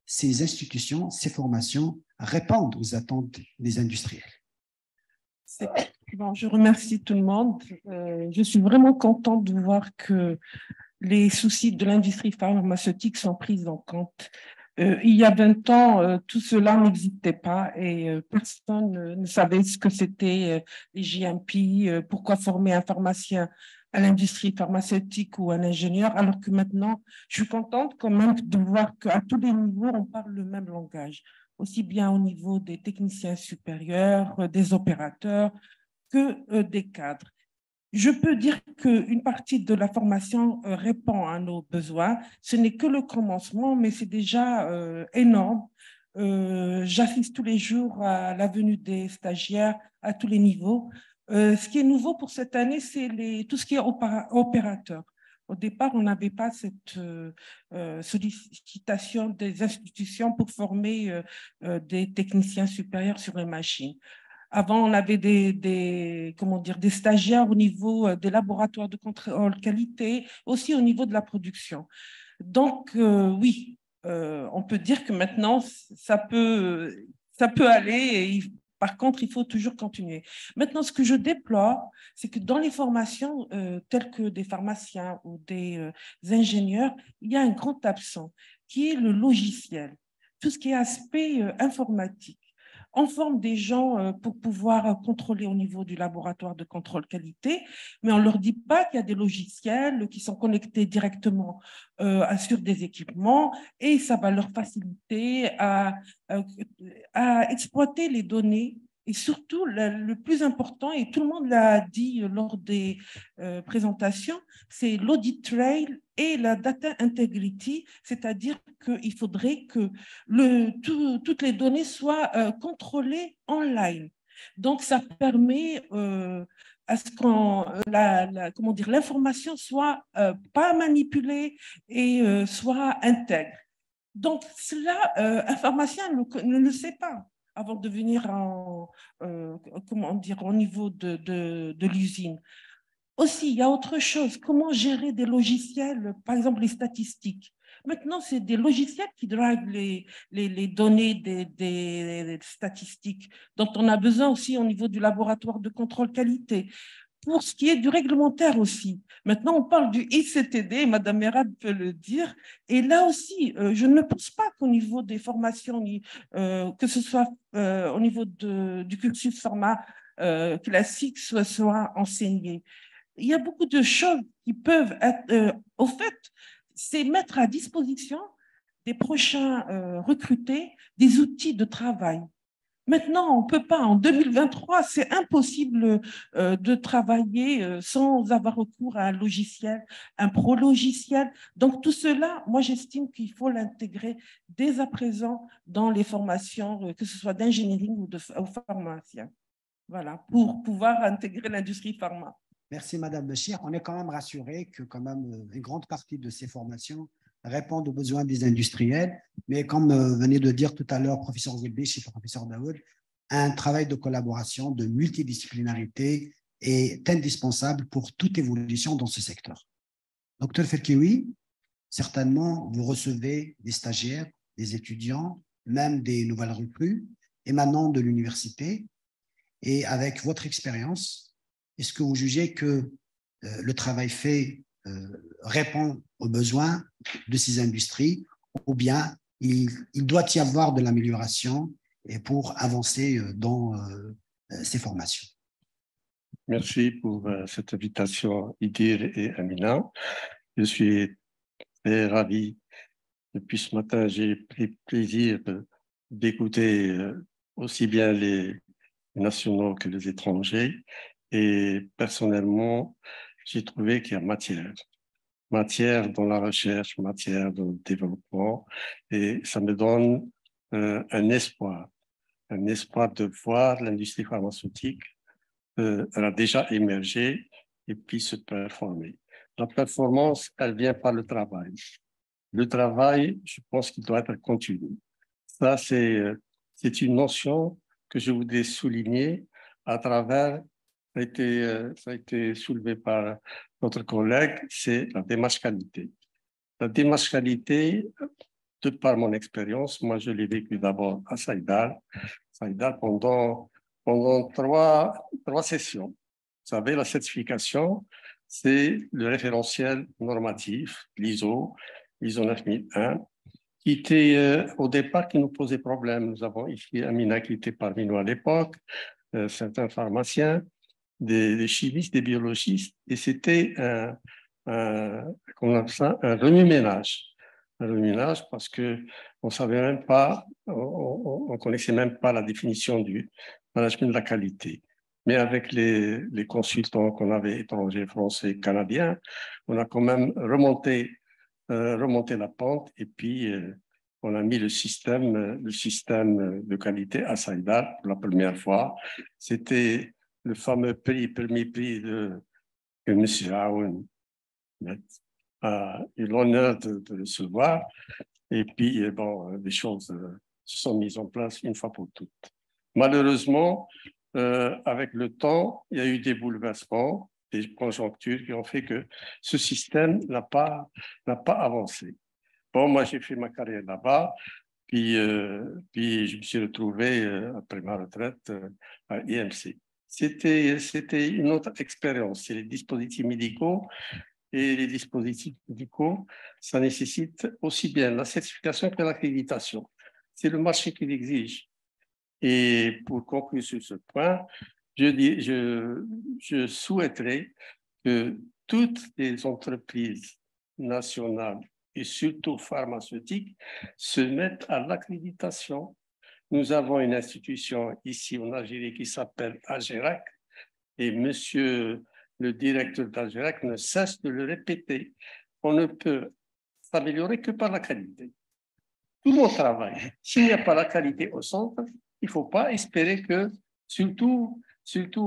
ces institutions, ces formations répondent aux attentes des industriels? Bon, je remercie tout le monde. Je suis vraiment contente de voir que les soucis de l'industrie pharmaceutique sont pris en compte. Il y a 20 ans, tout cela n'existait pas et personne ne savait ce que c'était les GMP, pourquoi former un pharmacien à l'industrie pharmaceutique ou un ingénieur, alors que maintenant, je suis contente quand même de voir qu'à tous les niveaux, on parle le même langage, aussi bien au niveau des techniciens supérieurs, des opérateurs, que des cadres. Je peux dire qu'une partie de la formation répond à nos besoins. Ce n'est que le commencement, mais c'est déjà énorme. J'assiste tous les jours à la venue des stagiaires à tous les niveaux. Ce qui est nouveau pour cette année, c'est tout ce qui est opérateur. Au départ, on n'avait pas cette sollicitation des institutions pour former des techniciens supérieurs sur les machines. Avant, on avait des stagiaires au niveau des laboratoires de contrôle qualité, aussi au niveau de la production. Donc, oui, on peut dire que maintenant, ça peut aller et Par contre, il faut toujours continuer. Maintenant, ce que je déplore, c'est que dans les formations telles que des pharmaciens ou des ingénieurs, il y a un grand absent qui est le logiciel, tout ce qui est aspect informatique. On forme des gens pour pouvoir contrôler au niveau du laboratoire de contrôle qualité, mais on ne leur dit pas qu'il y a des logiciels qui sont connectés directement sur des équipements et ça va leur faciliter à exploiter les données. Et surtout, le plus important, et tout le monde l'a dit lors des présentations, c'est l'audit trail et la data integrity, c'est-à-dire qu'il faudrait que toutes les données soient contrôlées online. Donc, ça permet à ce que l'information soit pas manipulée et soit intègre. Donc, cela, un pharmacien ne le sait pas avant de venir au niveau de l'usine. Aussi, il y a autre chose. Comment gérer des logiciels, par exemple les statistiques? Maintenant, c'est des logiciels qui draguent les données des statistiques dont on a besoin aussi au niveau du laboratoire de contrôle qualité. Pour ce qui est du réglementaire aussi. Maintenant, on parle du ICTD, Madame Merad peut le dire. Et là aussi, je ne pense pas qu'au niveau des formations, que ce soit au niveau du cursus pharma classique, soit enseigné. Il y a beaucoup de choses qui peuvent être, au fait, c'est mettre à disposition des prochains recrutés des outils de travail. Maintenant, on ne peut pas, en 2023, c'est impossible de travailler sans avoir recours à un logiciel, un pro-logiciel. Donc, tout cela, moi, j'estime qu'il faut l'intégrer dès à présent dans les formations, que ce soit d'ingénierie ou de pharmacien. Voilà, pour pouvoir intégrer l'industrie pharma. Merci, Madame Bechir. On est quand même rassuré que quand même une grande partie de ces formations répondent aux besoins des industriels, mais comme venait de dire tout à l'heure professeur Zelbich et professeur Daoud, un travail de collaboration, de multidisciplinarité est indispensable pour toute évolution dans ce secteur. Docteur Ferkioui, certainement vous recevez des stagiaires, des étudiants, même des nouvelles recrues émanant de l'université, et avec votre expérience, est-ce que vous jugez que le travail fait répond aux besoins de ces industries ou bien il doit y avoir de l'amélioration pour avancer dans ces formations? Merci pour cette invitation, Idir et Amina. Je suis très ravi. Depuis ce matin, j'ai pris plaisir d'écouter aussi bien les nationaux que les étrangers. Et personnellement, j'ai trouvé qu'il y a matière dans la recherche, matière dans le développement, et ça me donne un espoir de voir l'industrie pharmaceutique, elle a déjà émergé et puis se performer. La performance, elle vient par le travail. Le travail, je pense qu'il doit être continu. Ça, c'est une notion que je voudrais souligner à travers, ça a été soulevé par notre collègue, c'est la démarche qualité. La démarche qualité, de par mon expérience, moi je l'ai vécu d'abord à Saïdal pendant trois sessions. Vous savez, la certification, c'est le référentiel normatif, l'ISO 9001, qui était au départ qui nous posait problème. Nous avons ici Amina qui était parmi nous à l'époque, certains pharmaciens, des chimistes, des biologistes, et c'était un remue-ménage. Un remue-ménage parce qu'on savait même pas, on connaissait même pas la définition du management de la qualité. Mais avec les consultants qu'on avait étrangers, français, canadiens, on a quand même remonté la pente et puis on a mis le système de qualité à Saïdal pour la première fois. C'était le fameux premier prix que M. Aoun a eu l'honneur de recevoir. Et puis, bon, les choses se sont mises en place une fois pour toutes. Malheureusement, avec le temps, il y a eu des bouleversements, des conjonctures qui ont fait que ce système n'a pas avancé. Bon, moi, j'ai fait ma carrière là-bas. puis je me suis retrouvé, après ma retraite, à IMC. C'était une autre expérience. C'est les dispositifs médicaux. Et les dispositifs médicaux, ça nécessite aussi bien la certification que l'accréditation. C'est le marché qui l'exige. Et pour conclure sur ce point, je souhaiterais que toutes les entreprises nationales et surtout pharmaceutiques se mettent à l'accréditation. Nous avons une institution ici en Algérie qui s'appelle Algerac et monsieur le directeur d'Algerac ne cesse de le répéter. On ne peut s'améliorer que par la qualité. Tout le monde travaille. S'il n'y a pas la qualité au centre, il ne faut pas espérer que, surtout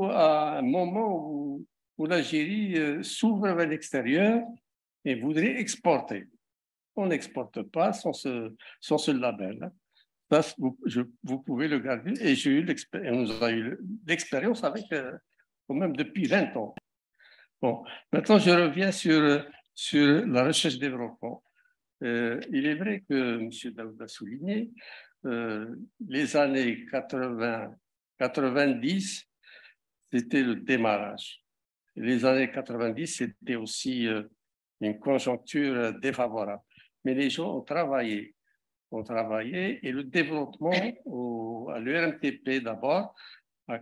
à un moment où l'Algérie s'ouvre vers l'extérieur et voudrait exporter. On n'exporte pas sans ce label. Ça, vous pouvez le garder. Et nous avons eu l'expérience avec quand même depuis 20 ans. Bon, maintenant, je reviens sur la recherche-développement. Il est vrai que M. Daoud a souligné les années 80-90, c'était le démarrage. Les années 90, c'était aussi une conjoncture défavorable. Mais les gens ont travaillé et le développement à l'ERMTP d'abord a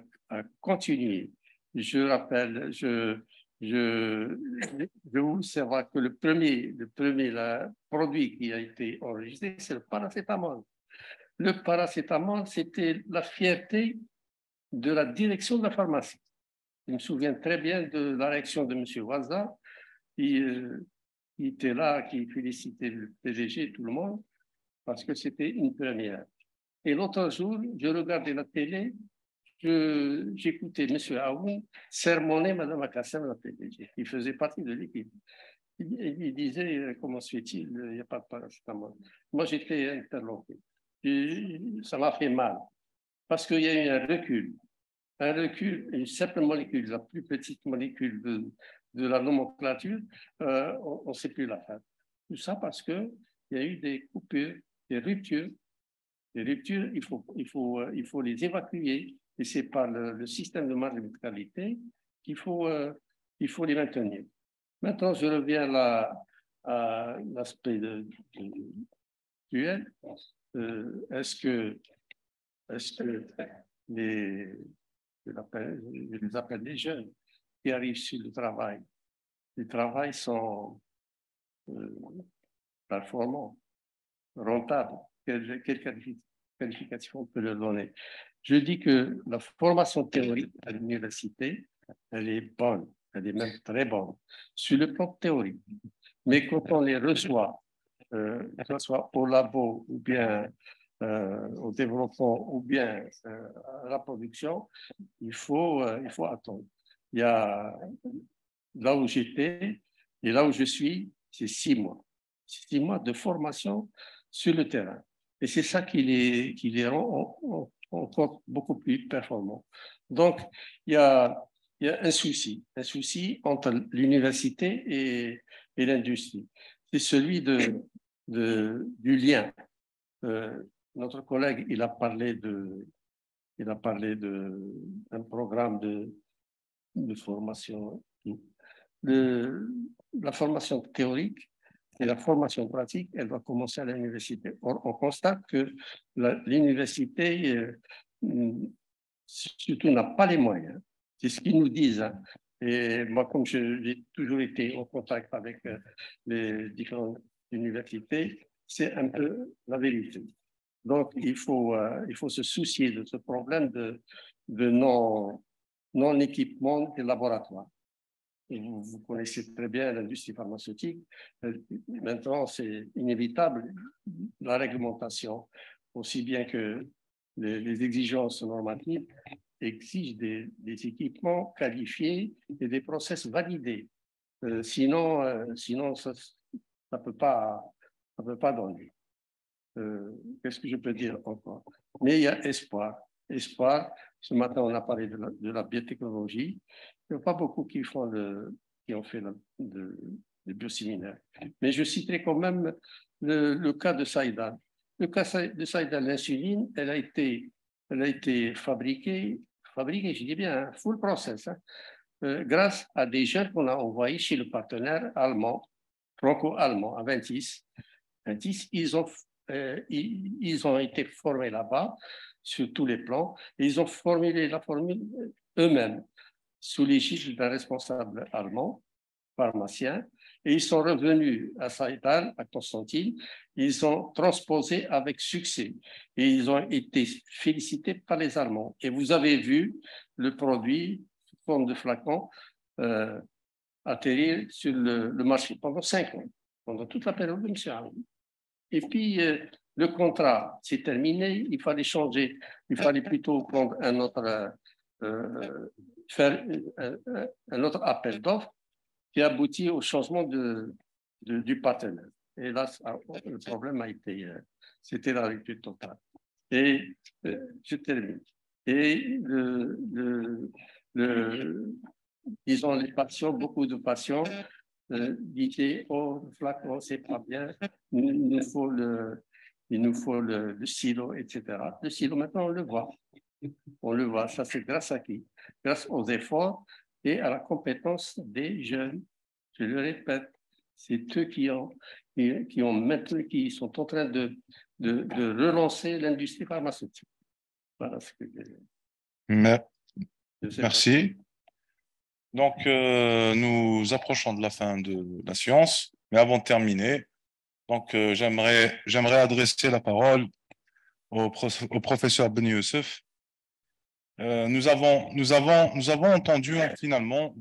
continué. Je rappelle, je vous savoir que le premier produit qui a été enregistré, c'est le paracétamol. Le paracétamol, c'était la fierté de la direction de la pharmacie. Je me souviens très bien de la réaction de M. Waza, qui était là, qui félicitait le PDG et tout le monde, parce que c'était une première. Et l'autre jour, je regardais la télé, j'écoutais M. Aoun sermonner Mme Akassem, la PDG. Il faisait partie de l'équipe. Il disait, comment se fait-il, il n'y a pas de paracétamol. Moi, j'étais interloqué. Ça m'a fait mal, parce qu'il y a eu un recul, une simple molécule, la plus petite molécule de la nomenclature, on ne sait plus la faire. Tout ça parce qu'il y a eu des coupures, des ruptures. Les ruptures, il faut les évacuer. Et c'est par le système de marge de qualité qu'il faut les maintenir. Maintenant, je reviens à l'aspect duel. Est-ce que je les appelle les jeunes qui arrivent sur le travail, les travails sont performants, rentables. Quelle qualification on peut leur donner? Je dis que la formation théorique à l'université, elle est bonne, elle est même très bonne, sur le plan théorique. Mais quand on les reçoit, que ce soit au labo ou bien au développement ou bien à la production, il faut attendre. Il y a là où j'étais et là où je suis, c'est 6 mois. 6 mois de formation sur le terrain. Et c'est ça qui les rend encore beaucoup plus performants. Donc, il y a un souci entre l'université et l'industrie. C'est celui du lien. Notre collègue, il a parlé d'un programme de formation. La formation théorique et la formation pratique, elle va commencer à l'université. On constate que l'université, surtout, n'a pas les moyens. C'est ce qu'ils nous disent. Hein. Et moi, comme j'ai toujours été en contact avec les différentes universités, c'est un peu la vérité. Donc, il faut se soucier de ce problème de non-équipement des laboratoires. Vous connaissez très bien l'industrie pharmaceutique. Maintenant, c'est inévitable, la réglementation, aussi bien que les exigences normatives, exigent des équipements qualifiés et des process validés. Sinon, ça ne peut pas donner. Qu'est-ce que je peux dire encore? Mais il y a espoir. Ce matin, on a parlé de la biotechnologie. Il n'y a pas beaucoup qui ont fait le bioséminaire. Mais je citerai quand même le cas de Saïdan. le cas de Saïda, l'insuline, elle a été fabriquée, je dis bien, full process, hein, grâce à des jeunes qu'on a envoyés chez le partenaire allemand, franco-allemand, à Ventis. Ils ont été formés là-bas sur tous les plans et ils ont formulé la formule eux-mêmes sous l'égide d'un responsable allemand, pharmacien, et ils sont revenus à Saïdan, à Constantine, ils ont transposé avec succès et ils ont été félicités par les Allemands. Et vous avez vu le produit sous forme de flacon atterrir sur le marché pendant 5 ans, pendant toute la période de M. Hamid. Et puis, le contrat s'est terminé, il fallait changer, il fallait plutôt prendre faire un autre appel d'offres qui aboutit au changement du partenaire. Et là, le problème a été, c'était la rupture totale. Et je termine. Et disons, les patients, beaucoup de patients disaient, oh, le flacon, c'est pas bien, il nous faut le silo, etc. Le silo, maintenant, on le voit. On le voit. Ça, c'est grâce à qui? Grâce aux efforts et à la compétence des jeunes. Je le répète, c'est eux qui sont en train de relancer l'industrie pharmaceutique. Voilà ce que Merci. Donc, nous approchons de la fin de la séance, mais avant de terminer, donc j'aimerais adresser la parole au professeur Beni Youssef. Nous avons entendu finalement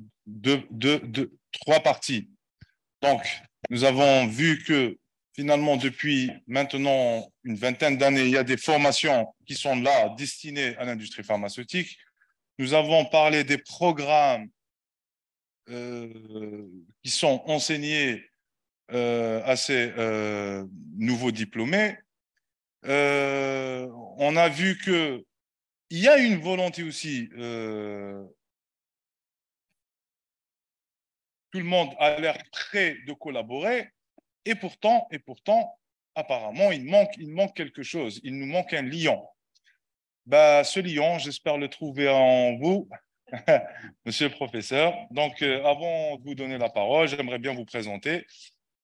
trois parties. Donc, nous avons vu que finalement, depuis maintenant une vingtaine d'années, il y a des formations qui sont là, destinées à l'industrie pharmaceutique. Nous avons parlé des programmes qui sont enseignés à ces nouveaux diplômés. On a vu qu'il y a une volonté aussi, tout le monde a l'air prêt de collaborer, et pourtant, apparemment, il manque quelque chose, il nous manque un lion. Ce lion, j'espère le trouver en vous, monsieur le professeur. Donc, avant de vous donner la parole, j'aimerais bien vous présenter.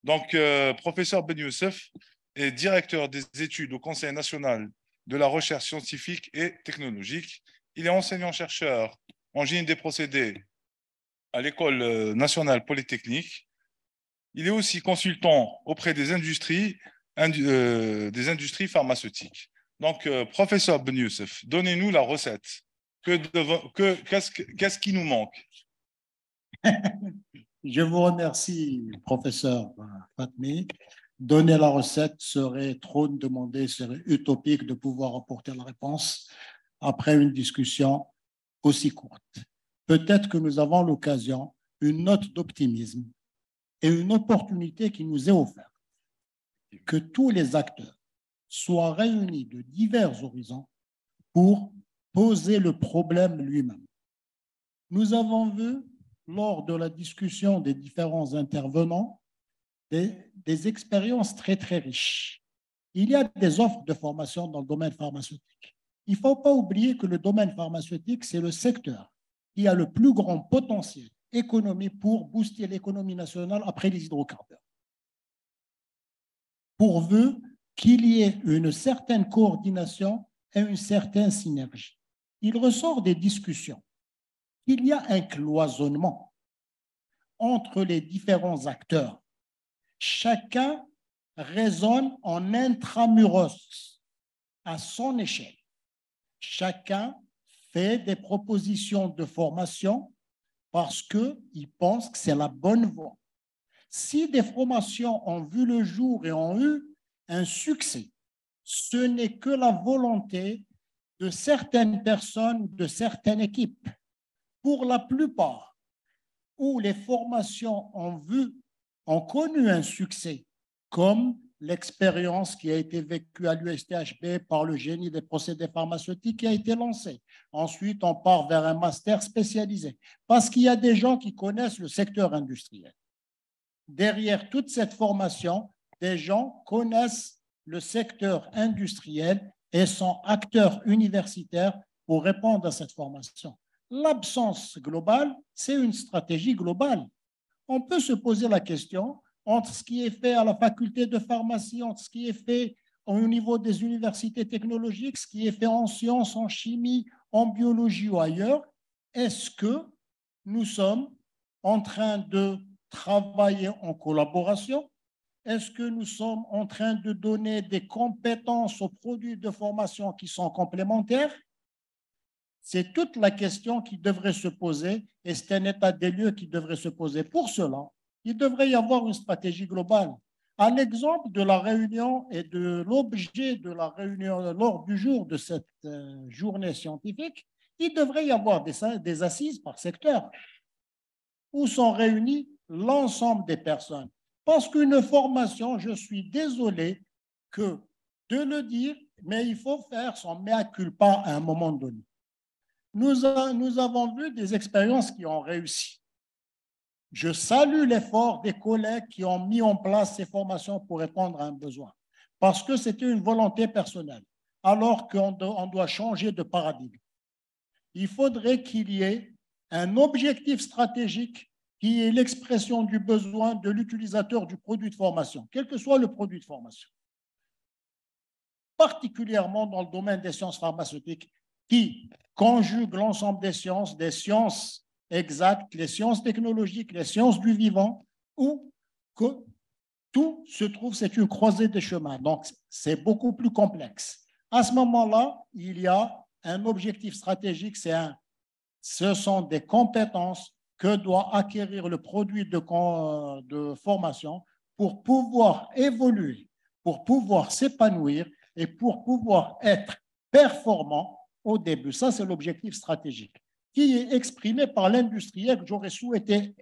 Donc, professeur Beni Youssef est directeur des études au Conseil national de la recherche scientifique et technologique. Il est enseignant-chercheur en génie des procédés à l'École nationale polytechnique. Il est aussi consultant auprès des industries pharmaceutiques. Donc, professeur Beni Youssef, donnez-nous la recette. Qu'est-ce qui nous manque? Je vous remercie, professeur Fatmi. Donner la recette serait trop demandé, serait utopique de pouvoir apporter la réponse après une discussion aussi courte. Peut-être que nous avons l'occasion, une note d'optimisme et une opportunité qui nous est offerte, que tous les acteurs soient réunis de divers horizons pour poser le problème lui-même. Nous avons vu, lors de la discussion des différents intervenants, des expériences très, très riches. Il y a des offres de formation dans le domaine pharmaceutique. Il ne faut pas oublier que le domaine pharmaceutique, c'est le secteur qui a le plus grand potentiel économique pour booster l'économie nationale après les hydrocarbures. Pourvu qu'il y ait une certaine coordination et une certaine synergie. Il ressort des discussions qu'il y a un cloisonnement entre les différents acteurs. Chacun raisonne en intramuros, à son échelle. Chacun fait des propositions de formation parce qu'il pense que c'est la bonne voie. Si des formations ont vu le jour et ont eu un succès, ce n'est que la volonté de certaines personnes, de certaines équipes. Pour la plupart, où les formations ont connu un succès, comme l'expérience qui a été vécue à l'USTHB par le génie des procédés pharmaceutiques qui a été lancé. Ensuite, on part vers un master spécialisé, parce qu'il y a des gens qui connaissent le secteur industriel. Derrière toute cette formation, des gens connaissent le secteur industriel et son acteur universitaire pour répondre à cette formation. L'absence globale, c'est une stratégie globale. On peut se poser la question entre ce qui est fait à la faculté de pharmacie, entre ce qui est fait au niveau des universités technologiques, ce qui est fait en sciences, en chimie, en biologie ou ailleurs. Est-ce que nous sommes en train de travailler en collaboration? Est-ce que nous sommes en train de donner des compétences aux produits de formation qui sont complémentaires? C'est toute la question qui devrait se poser et c'est un état des lieux qui devrait se poser. Pour cela, il devrait y avoir une stratégie globale. À l'exemple de la réunion et de l'objet de la réunion lors du jour de cette journée scientifique, il devrait y avoir des assises par secteur où sont réunis l'ensemble des personnes. Parce qu'une formation, je suis désolé de le dire, mais il faut faire son mea culpa à un moment donné. Nous avons vu des expériences qui ont réussi. Je salue l'effort des collègues qui ont mis en place ces formations pour répondre à un besoin, parce que c'était une volonté personnelle, alors qu'on doit changer de paradigme. Il faudrait qu'il y ait un objectif stratégique qui est l'expression du besoin de l'utilisateur du produit de formation, quel que soit le produit de formation, particulièrement dans le domaine des sciences pharmaceutiques, qui conjugue l'ensemble des sciences exactes, les sciences technologiques, les sciences du vivant, où que tout se trouve, c'est une croisée des chemins. Donc, c'est beaucoup plus complexe. À ce moment-là, il y a un objectif stratégique, ce sont des compétences que doit acquérir le produit de formation pour pouvoir évoluer, pour pouvoir s'épanouir et pour pouvoir être performant au début. Ça, c'est l'objectif stratégique qui est exprimé par l'industriel que j'aurais souhaité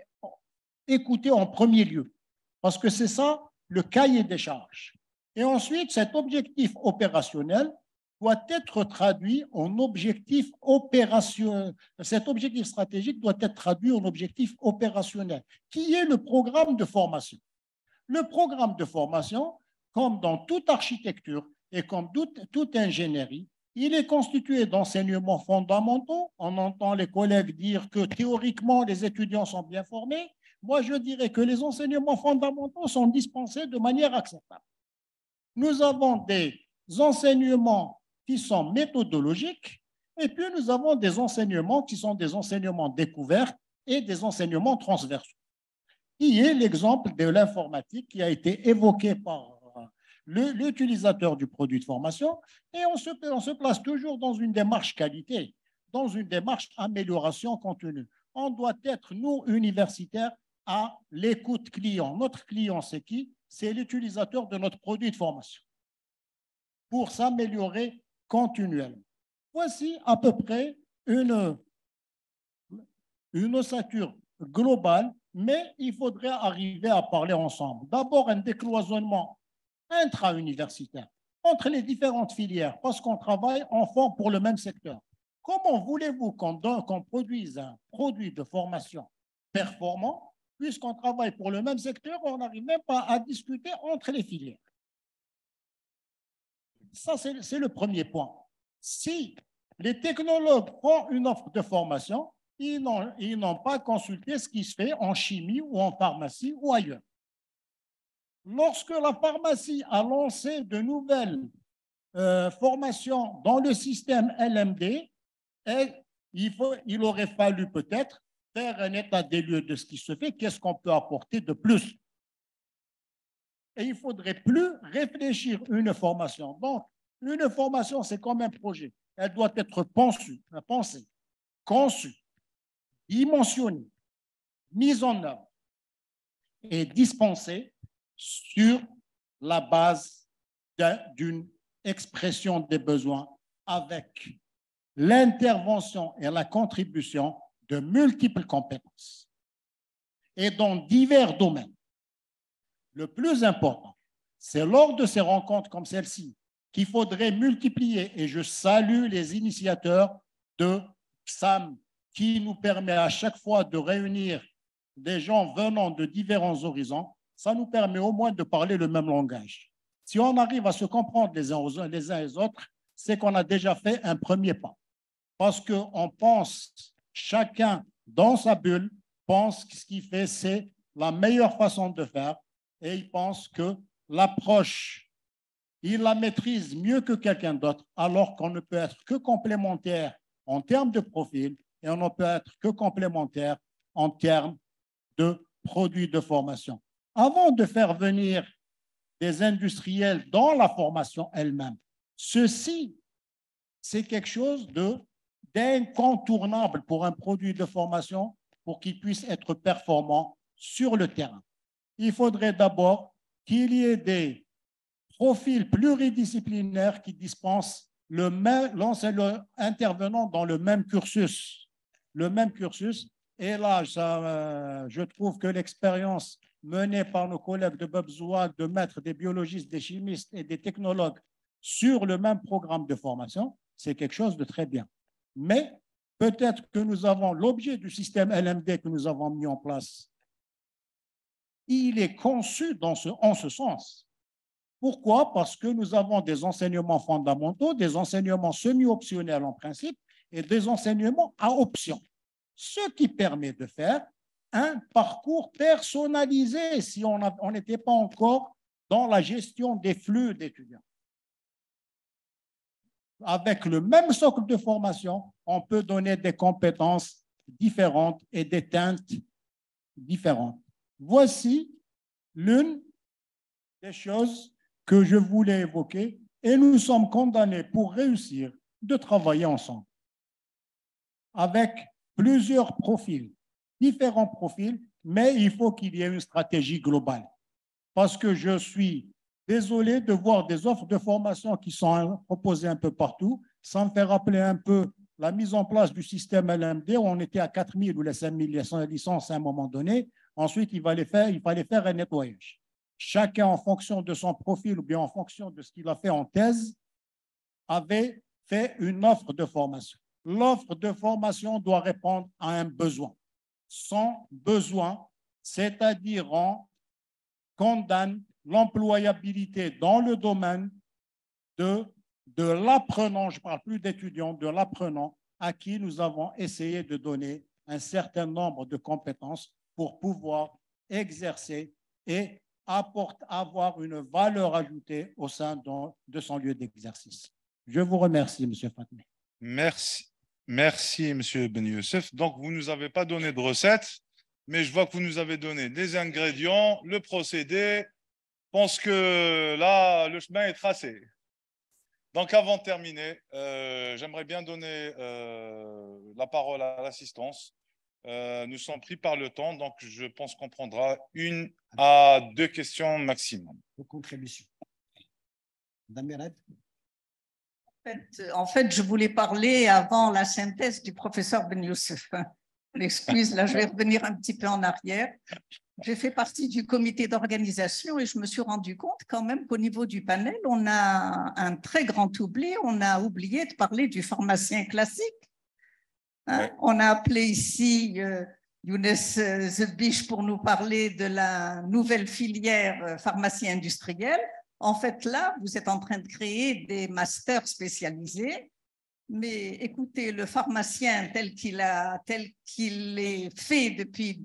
écouter en premier lieu, parce que c'est ça le cahier des charges. Et ensuite, cet objectif opérationnel doit être traduit en objectif opérationnel. Cet objectif stratégique doit être traduit en objectif opérationnel, qui est le programme de formation. Le programme de formation, comme dans toute architecture et comme toute ingénierie, il est constitué d'enseignements fondamentaux. On entend les collègues dire que théoriquement, les étudiants sont bien formés. Moi, je dirais que les enseignements fondamentaux sont dispensés de manière acceptable. Nous avons des enseignements qui sont méthodologiques et puis nous avons des enseignements qui sont des enseignements découverts et des enseignements transversaux, qui est l'exemple de l'informatique qui a été évoqué par l'utilisateur du produit de formation, et on se place toujours dans une démarche qualité, dans une démarche amélioration continue. On doit être, nous, universitaires, à l'écoute client. Notre client, c'est qui? C'est l'utilisateur de notre produit de formation, pour s'améliorer continuellement. Voici à peu près une ossature globale, mais il faudrait arriver à parler ensemble. D'abord, un décloisonnement intra-universitaire entre les différentes filières, parce qu'on travaille ensemble pour le même secteur. Comment voulez-vous qu'on produise un produit de formation performant, puisqu'on travaille pour le même secteur, on n'arrive même pas à discuter entre les filières? Ça, c'est le premier point. Si les technologues font une offre de formation, ils n'ont pas consulté ce qui se fait en chimie ou en pharmacie ou ailleurs. Lorsque la pharmacie a lancé de nouvelles formations dans le système LMD, il aurait fallu peut-être faire un état des lieux de ce qui se fait, qu'est-ce qu'on peut apporter de plus. Et il ne faudrait plus réfléchir une formation. Donc, une formation, c'est comme un projet. Elle doit être pensée, conçue, dimensionnée, mise en œuvre et dispensée sur la base d'une expression des besoins avec l'intervention et la contribution de multiples compétences et dans divers domaines. Le plus important, c'est lors de ces rencontres comme celle-ci qu'il faudrait multiplier, et je salue les initiateurs de PSAM qui nous permet à chaque fois de réunir des gens venant de différents horizons. Ça nous permet au moins de parler le même langage. Si on arrive à se comprendre les uns et les autres, c'est qu'on a déjà fait un premier pas. Parce qu'on pense, chacun dans sa bulle, pense que ce qu'il fait, c'est la meilleure façon de faire et il pense que l'approche, il la maîtrise mieux que quelqu'un d'autre, alors qu'on ne peut être que complémentaire en termes de profil et on ne peut être que complémentaire en termes de produits de formation. Avant de faire venir des industriels dans la formation elle-même, ceci, c'est quelque chose d'incontournable pour un produit de formation pour qu'il puisse être performant sur le terrain. Il faudrait d'abord qu'il y ait des profils pluridisciplinaires qui dispensent l'enseignant intervenant dans le même cursus. Et là, je trouve que l'expérience menée par nos collègues de Bebzoua de mettre des biologistes, des chimistes et des technologues sur le même programme de formation, c'est quelque chose de très bien. Mais peut-être que nous avons l'objet du système LMD que nous avons mis en place. Il est conçu en ce sens. Pourquoi? Parce que nous avons des enseignements fondamentaux, des enseignements semi-optionnels en principe et des enseignements à option. Ce qui permet de faire un parcours personnalisé si on n'était pas encore dans la gestion des flux d'étudiants. Avec le même socle de formation, on peut donner des compétences différentes et des teintes différentes. Voici l'une des choses que je voulais évoquer et nous sommes condamnés pour réussir de travailler ensemble avec plusieurs profils, différents profils, mais il faut qu'il y ait une stratégie globale parce que je suis désolé de voir des offres de formation qui sont proposées un peu partout. Ça me fait rappeler un peu la mise en place du système LMD où on était à 4 000 ou les 5 000 licences à un moment donné. Ensuite, il fallait faire un nettoyage. Chacun, en fonction de son profil ou bien en fonction de ce qu'il a fait en thèse, avait fait une offre de formation. L'offre de formation doit répondre à un besoin. Sans besoin, c'est-à-dire on condamne l'employabilité dans le domaine de l'apprenant, je ne parle plus d'étudiants, de l'apprenant à qui nous avons essayé de donner un certain nombre de compétences pour pouvoir exercer et avoir une valeur ajoutée au sein de son lieu d'exercice. Je vous remercie, M. Fatmi. Merci, M. Ben Youssef. Donc, vous ne nous avez pas donné de recette, mais je vois que vous nous avez donné des ingrédients, le procédé. Je pense que là, le chemin est tracé. Donc, avant de terminer, j'aimerais bien donner la parole à l'assistance. Nous sommes pris par le temps, donc je pense qu'on prendra 1 à 2 questions maximum. Vos contributions. Madame Mered. En fait, je voulais parler avant la synthèse du professeur Ben Youssef. L'excuse, là, je vais revenir un petit peu en arrière. J'ai fait partie du comité d'organisation et je me suis rendu compte quand même qu'au niveau du panel, on a un très grand oubli. On a oublié de parler du pharmacien classique. Hein? Ouais. On a appelé ici Younes Zedbish pour nous parler de la nouvelle filière pharmacie industrielle. En fait, là, vous êtes en train de créer des masters spécialisés. Mais écoutez, le pharmacien tel qu'il est fait depuis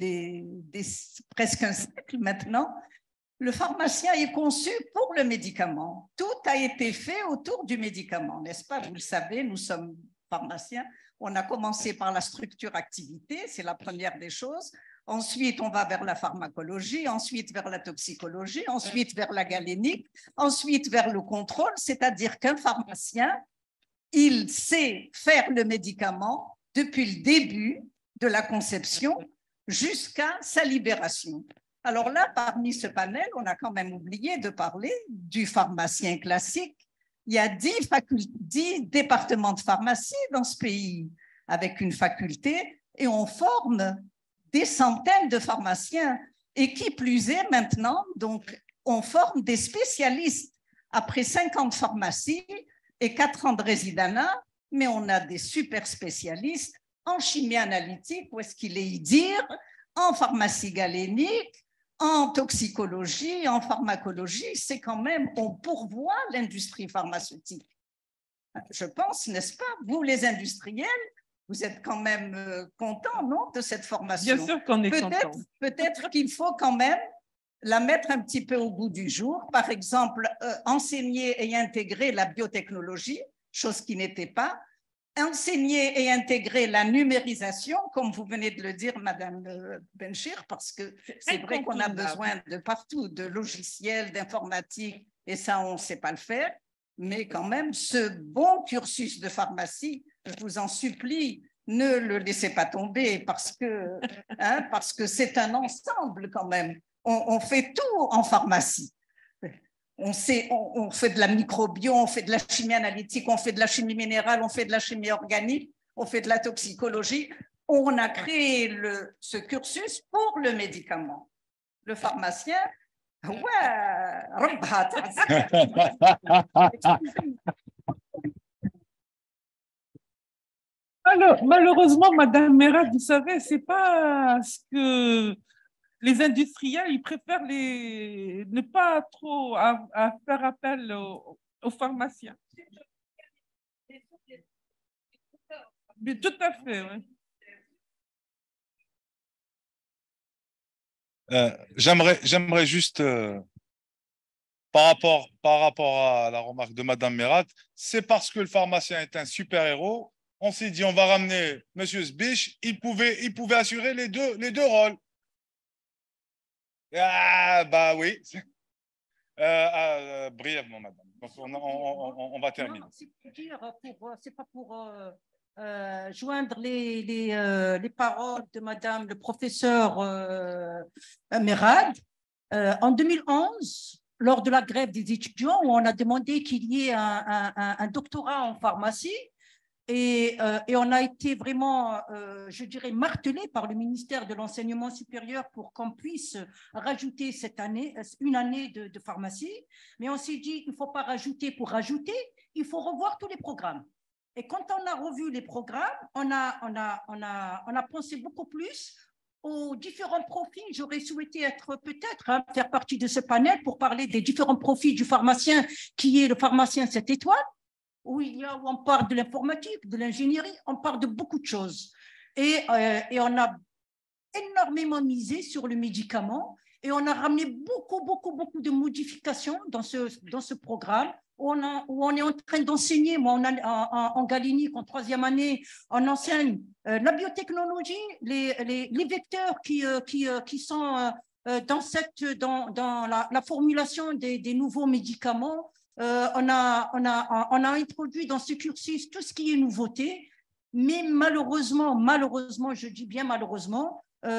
presque un siècle maintenant, le pharmacien est conçu pour le médicament. Tout a été fait autour du médicament, n'est-ce pas? Vous le savez, nous sommes pharmaciens. On a commencé par la structure-activité, c'est la première des choses. Ensuite, on va vers la pharmacologie, ensuite vers la toxicologie, ensuite vers la galénique, ensuite vers le contrôle, c'est-à-dire qu'un pharmacien, il sait faire le médicament depuis le début de la conception jusqu'à sa libération. Alors là, parmi ce panel, on a quand même oublié de parler du pharmacien classique. Il y a 10 départements de pharmacie dans ce pays avec une faculté et on forme des centaines de pharmaciens. Et qui plus est maintenant, donc, on forme des spécialistes après 50 pharmacies et 4 ans de résidanat, mais on a des super spécialistes en chimie analytique, où est-ce qu'il est dire, en pharmacie galénique, en toxicologie, en pharmacologie, c'est quand même, on pourvoit l'industrie pharmaceutique. Je pense, n'est-ce pas, vous les industriels, vous êtes quand même contents, non, de cette formation? Bien sûr qu'on est contents. Peut-être qu'il faut quand même la mettre un petit peu au goût du jour. Par exemple, enseigner et intégrer la biotechnologie, chose qui n'était pas. Enseigner et intégrer la numérisation, comme vous venez de le dire, Madame Benchir, parce que c'est vrai qu'on a besoin de partout, de logiciels, d'informatique, et ça, on ne sait pas le faire. Mais quand même, ce bon cursus de pharmacie, je vous en supplie, ne le laissez pas tomber, parce que c'est un ensemble quand même. On fait tout en pharmacie. On fait de la microbio, on fait de la chimie analytique, on fait de la chimie minérale, on fait de la chimie organique, on fait de la toxicologie. On a créé ce cursus pour le médicament. Le pharmacien, Alors, malheureusement, Madame Merad, vous savez, c'est pas ce que les industriels, ils préfèrent ne pas trop à faire appel aux pharmaciens. Mais tout à fait, oui. J'aimerais juste, par rapport à la remarque de Madame Merad, c'est parce que le pharmacien est un super-héros, on s'est dit on va ramener Monsieur Sbich, il pouvait assurer les deux rôles. Ah, bah oui. Brièvement, madame. Donc, on va terminer. C'est pas pour joindre les paroles de madame le professeur Merad. En 2011, lors de la grève des étudiants, où on a demandé qu'il y ait un doctorat en pharmacie, et on a été vraiment, je dirais, martelé par le ministère de l'Enseignement supérieur pour qu'on puisse rajouter cette année, une année de pharmacie. Mais on s'est dit, il ne faut pas rajouter pour rajouter, il faut revoir tous les programmes. Et quand on a revu les programmes, on a pensé beaucoup plus aux différents profils. J'aurais souhaité être peut-être faire partie de ce panel pour parler des différents profils du pharmacien qui est le pharmacien 7 étoiles. Où on parle de l'informatique, de l'ingénierie, on parle de beaucoup de choses. Et on a énormément misé sur le médicament et on a ramené beaucoup de modifications dans ce programme où on est en train d'enseigner. Moi, en Galinique, en 3e année, on enseigne la biotechnologie, les vecteurs qui sont dans la formulation des nouveaux médicaments. On a introduit dans ce cursus tout ce qui est nouveauté, mais malheureusement, je dis bien malheureusement, on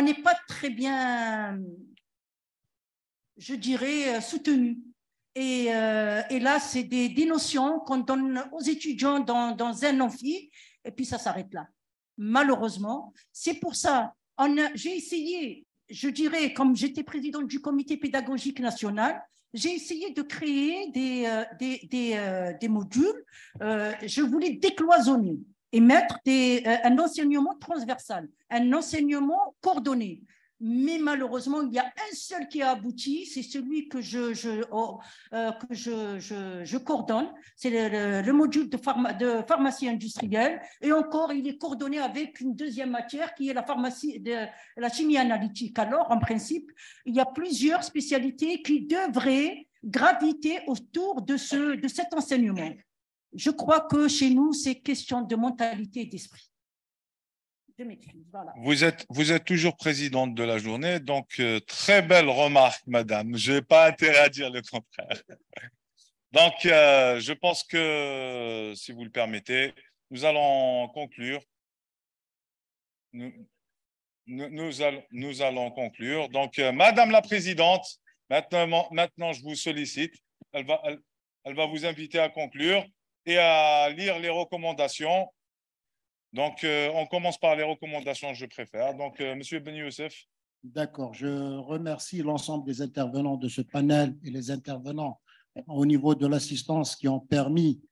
n'est pas très bien, je dirais, soutenu. Et là, c'est des notions qu'on donne aux étudiants dans un amphi, et puis ça s'arrête là. Malheureusement, c'est pour ça, j'ai essayé. Je dirais, comme j'étais présidente du comité pédagogique national, j'ai essayé de créer des modules. Je voulais décloisonner et mettre un enseignement transversal, un enseignement coordonné. Mais malheureusement, il y a un seul qui a abouti, c'est celui que je coordonne, c'est le module de pharmacie industrielle. Et encore, il est coordonné avec une deuxième matière qui est la chimie analytique. Alors, en principe, il y a plusieurs spécialités qui devraient graviter autour de cet enseignement. Je crois que chez nous, c'est question de mentalité et d'esprit. Voilà. Vous êtes toujours présidente de la journée, donc très belle remarque, madame. Je n'ai pas intérêt à dire le contraire. Donc, je pense que, si vous le permettez, nous allons conclure. Nous allons conclure. Donc, madame la présidente, maintenant, je vous sollicite. Elle va vous inviter à conclure et à lire les recommandations. Donc, on commence par les recommandations, je préfère. Donc, Monsieur Ben Youssef. D'accord. Je remercie l'ensemble des intervenants de ce panel et les intervenants au niveau de l'assistance qui ont permis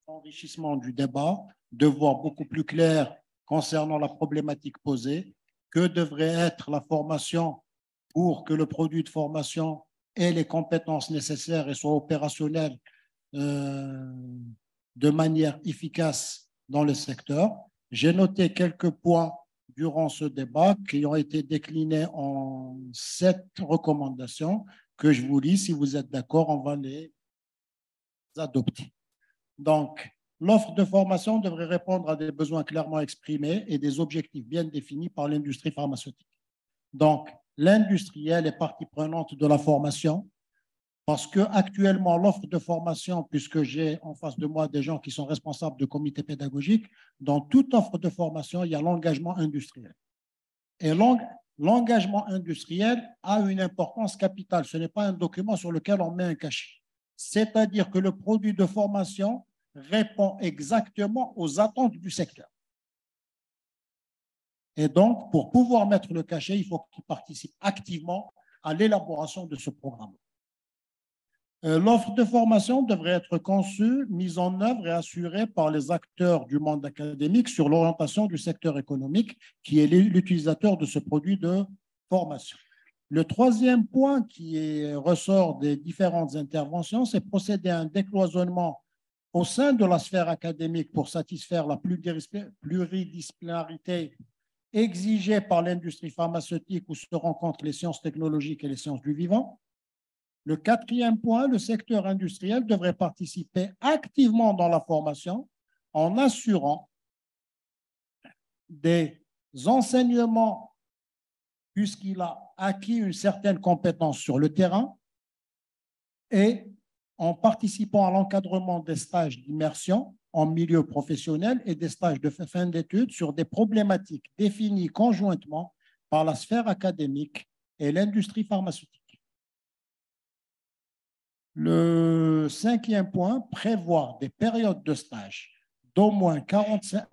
l'enrichissement du débat, de voir beaucoup plus clair concernant la problématique posée, que devrait être la formation pour que le produit de formation ait les compétences nécessaires et soit opérationnel de manière efficace dans le secteur. J'ai noté quelques points durant ce débat qui ont été déclinés en 7 recommandations que je vous lis. Si vous êtes d'accord, on va les adopter. Donc, l'offre de formation devrait répondre à des besoins clairement exprimés et des objectifs bien définis par l'industrie pharmaceutique. Donc, l'industriel est partie prenante de la formation parce qu'actuellement, l'offre de formation, puisque j'ai en face de moi des gens qui sont responsables de comités pédagogiques, dans toute offre de formation, il y a l'engagement industriel. Et l'engagement industriel a une importance capitale. Ce n'est pas un document sur lequel on met un cachet. C'est-à-dire que le produit de formation répond exactement aux attentes du secteur. Et donc, pour pouvoir mettre le cachet, il faut qu'il participe activement à l'élaboration de ce programme. L'offre de formation devrait être conçue, mise en œuvre et assurée par les acteurs du monde académique sur l'orientation du secteur économique qui est l'utilisateur de ce produit de formation. Le troisième point qui ressort des différentes interventions, c'est procéder à un décloisonnement au sein de la sphère académique pour satisfaire la pluridisciplinarité exigée par l'industrie pharmaceutique où se rencontrent les sciences technologiques et les sciences du vivant. Le quatrième point, le secteur industriel devrait participer activement dans la formation en assurant des enseignements puisqu'il a acquis une certaine compétence sur le terrain et en participant à l'encadrement des stages d'immersion en milieu professionnel et des stages de fin d'études sur des problématiques définies conjointement par la sphère académique et l'industrie pharmaceutique. Le cinquième point, prévoir des périodes de stage d'au moins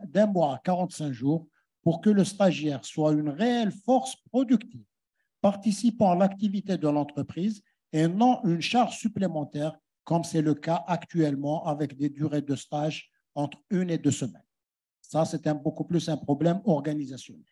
d'un mois à 45 jours pour que le stagiaire soit une réelle force productive, participant à l'activité de l'entreprise et non une charge supplémentaire, comme c'est le cas actuellement avec des durées de stage entre 1 et 2 semaines. Ça, c'est beaucoup plus un problème organisationnel.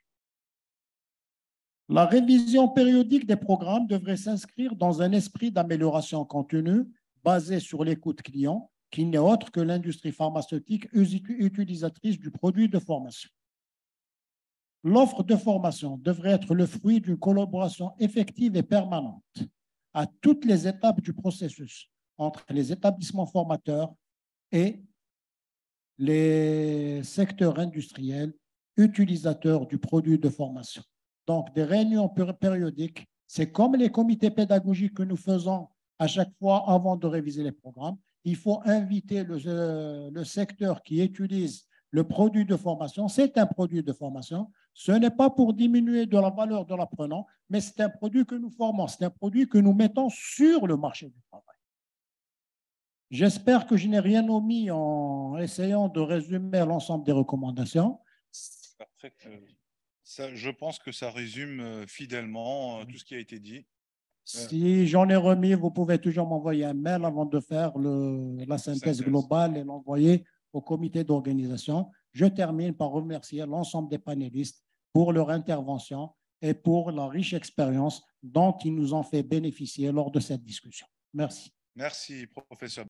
La révision périodique des programmes devrait s'inscrire dans un esprit d'amélioration continue basé sur l'écoute client, qui n'est autre que l'industrie pharmaceutique utilisatrice du produit de formation. L'offre de formation devrait être le fruit d'une collaboration effective et permanente à toutes les étapes du processus entre les établissements formateurs et les secteurs industriels utilisateurs du produit de formation. Donc, des réunions périodiques, c'est comme les comités pédagogiques que nous faisons à chaque fois avant de réviser les programmes. Il faut inviter le secteur qui utilise le produit de formation. C'est un produit de formation. Ce n'est pas pour diminuer de la valeur de l'apprenant, mais c'est un produit que nous formons. C'est un produit que nous mettons sur le marché du travail. J'espère que je n'ai rien omis en essayant de résumer l'ensemble des recommandations. Je pense que ça résume fidèlement tout ce qui a été dit. Si j'en ai remis, vous pouvez toujours m'envoyer un mail avant de faire la synthèse globale et l'envoyer au comité d'organisation. Je termine par remercier l'ensemble des panélistes pour leur intervention et pour la riche expérience dont ils nous ont fait bénéficier lors de cette discussion. Merci. Merci, professeur.